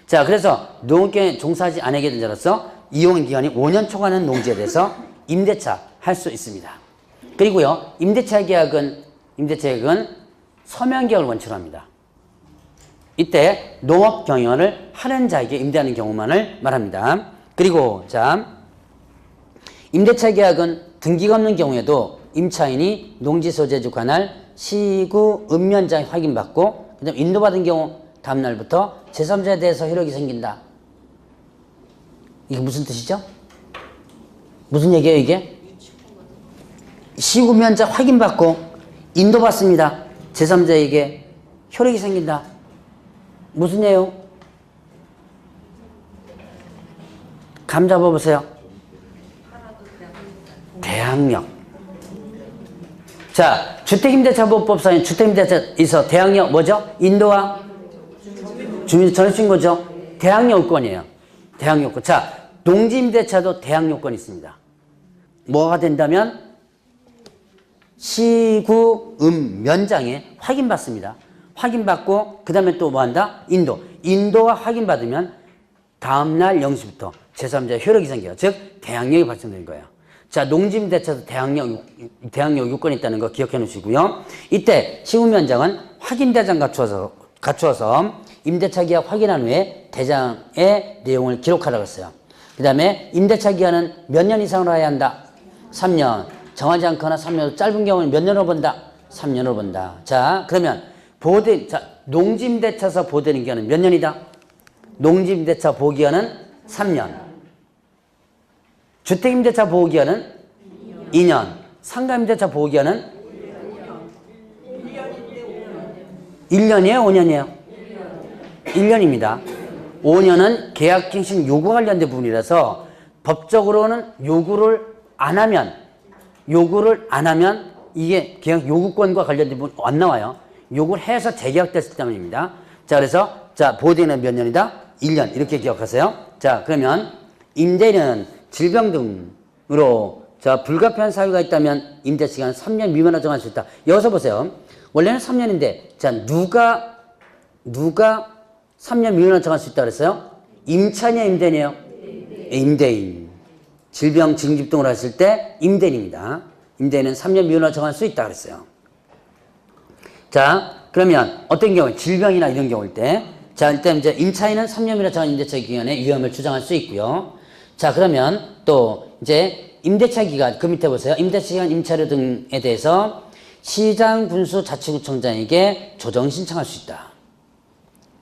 자, 그래서 농업경에 종사하지 않게 된 자로서 이용 기간이 5년 초과하는 농지에 대해서 임대차 할 수 있습니다. 그리고요, 임대차 계약은 서면 계약을 원칙으로 합니다. 이때 농업 경영을 하는 자에게 임대하는 경우만을 말합니다. 그리고 자, 임대차 계약은 등기가 없는 경우에도 임차인이 농지 소재주 관할 시구 읍면장 확인받고 그다음 인도받은 경우 다음 날부터 제3자에 대해서 효력이 생긴다. 이게 무슨 뜻이죠? 무슨 얘기예요 이게? 시구 읍면장 확인받고 인도받습니다. 제3자에게 효력이 생긴다. 무슨 내용? 감 잡아보세요. 대항력. 자, 주택임대차보호법상의 주택임대차에서 대항력 뭐죠? 인도와 주민 전입신고죠. 대항력권이에요. 대항력권. 자, 농지임대차도 대항력권이 있습니다. 뭐가 된다면 시구 면장에 확인받습니다. 확인받고 그 다음에 또 뭐한다? 인도와 확인받으면 다음날 0시부터 제3자의 효력이 생겨요. 즉 대항력이 발생되는 거예요. 자, 농지임대차도 대항력 요건이 있다는 거 기억해 놓으시고요. 이때 시구면장은 확인대장 갖추어서 임대차 계약 확인한 후에 대장의 내용을 기록하라고 했어요. 그 다음에 임대차 기간은 몇 년 이상으로 해야 한다? 3년. 정하지 않거나 3년 짧은 경우는 몇 년으로 본다? 3년으로 본다. 자, 그러면 농지임대차에서 보호되는 기간은 몇 년이다? 농지임대차 보호기간은 3년. 주택임대차 보호기간은 2년. 상가임대차 보호기간은 1년이에요? 5년이에요? 1년입니다. 5년은 계약갱신 요구와 관련된 부분이라서 법적으로는 요구를 안 하면 이게 계약 요구권과 관련된 부분 안 나와요. 요구를 해서 재계약됐을 때문입니다. 자, 그래서 자, 보호되는 몇 년이다? 1년. 이렇게 기억하세요. 자, 그러면 임대인은 질병 등으로 자, 불가피한 사유가 있다면 임대 시간 3년 미만으로 정할 수 있다. 여기서 보세요. 원래는 3년인데 자, 누가 3년 미만으로 정할 수 있다 그랬어요? 임차인이야, 임대인이에요? 임대인. 질병 징집 등으로 했을 때 임대인입니다. 임대인은 3년 미만으로 정할 수 있다 그랬어요. 자, 그러면 어떤 경우 질병이나 이런 경우일 때 자, 일단 이제 임차인은 3년 미만으로 정한 임대차 기간에 위험을 주장할 수 있고요. 자, 그러면 또 이제 임대차 기간, 그 밑에 보세요. 임대차 기간 임차료 등에 대해서 시장 군수 자치구청장에게 조정 신청할 수 있다.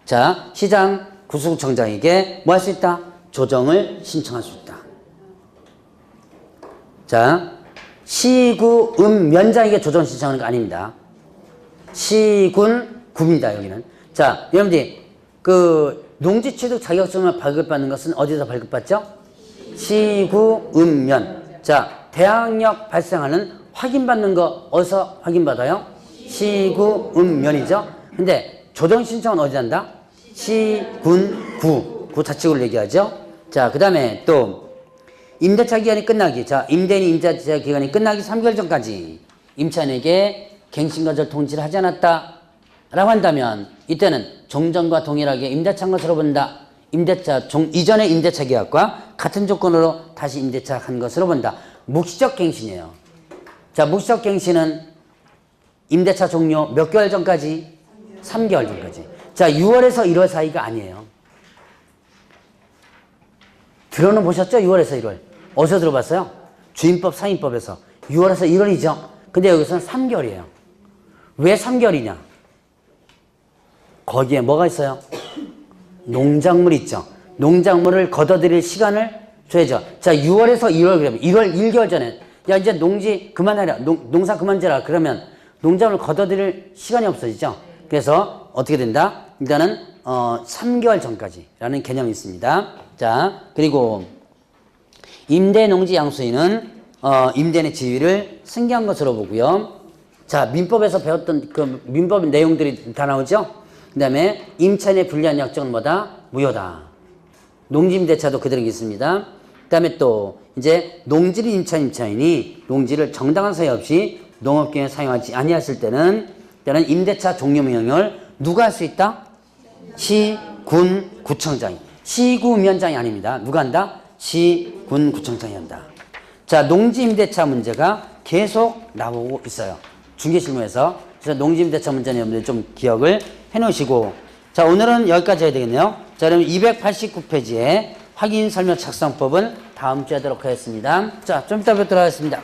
자, 시장 군수구청장에게 뭐 할 수 있다? 조정을 신청할 수 있다. 자, 시구 면장에게 조정 신청하는 거 아닙니다. 구입니다, 여기는. 자, 여러분들이 그 농지취득 자격증을 발급받는 것은 어디서 발급받죠? 시구 면. 자, 대항력 발생하는 확인받는 거 어디서 확인받아요? 시구 면이죠. 근데 조정 신청은 어디 한다? 구 자치구를 얘기하죠. 자, 그 다음에 또 임대차 기간이 끝나기. 자, 임대인 임대차 기간이 끝나기 3개월 전까지 임차인에게 갱신거절 통지를 하지 않았다 라고 한다면 이때는 종전과 동일하게 임대차한 것으로 본다. 이전의 임대차 계약과 같은 조건으로 다시 임대차 한 것으로 본다. 묵시적 갱신이에요. 자, 묵시적 갱신은 임대차 종료 몇 개월 전까지? 3개월 전까지. 자, 6월에서 1월 사이가 아니에요. 들어는 보셨죠? 6월에서 1월. 어디서 들어봤어요? 주임법, 상임법에서. 6월에서 1월이죠. 근데 여기서는 3개월이에요. 왜 3개월이냐? 거기에 뭐가 있어요? 농작물 있죠. 농작물을 걷어들일 시간을 줘야죠. 자, 6월에서 1월 그러면 1월 1개월 전에 야 이제 농지 그만하라. 농사 그만 지라. 그러면 농작물을 걷어들일 시간이 없어지죠. 그래서 어떻게 된다? 일단은 3개월 전까지라는 개념이 있습니다. 자, 그리고 임대 농지 양수인은 임대인의 지위를 승계한 것으로 보고요. 자, 민법에서 배웠던 그 민법 내용들이 다 나오죠. 그 다음에 임차인의 불리한 약정은 뭐다? 무효다. 농지임대차도 그대로 있습니다. 그 다음에 또 이제 농지를 임차인이 농지를 정당한 사유 없이 농업기에 사용하지 아니했을 때는 임대차 종료 명령을 누가 할 수 있다? 시, 군, 구청장이. 시구위원장이 아닙니다. 누가 한다? 시, 군, 구청장이 한다. 자, 농지임대차 문제가 계속 나오고 있어요. 중개실무에서. 그래서 농지임대차 문제는 여러분들 좀 기억을 해놓으시고. 자, 오늘은 여기까지 해야 되겠네요. 자, 그럼 289페이지에 확인 설명 작성법은 다음 주에 하도록 하겠습니다. 자, 좀 이따 뵙도록 하겠습니다.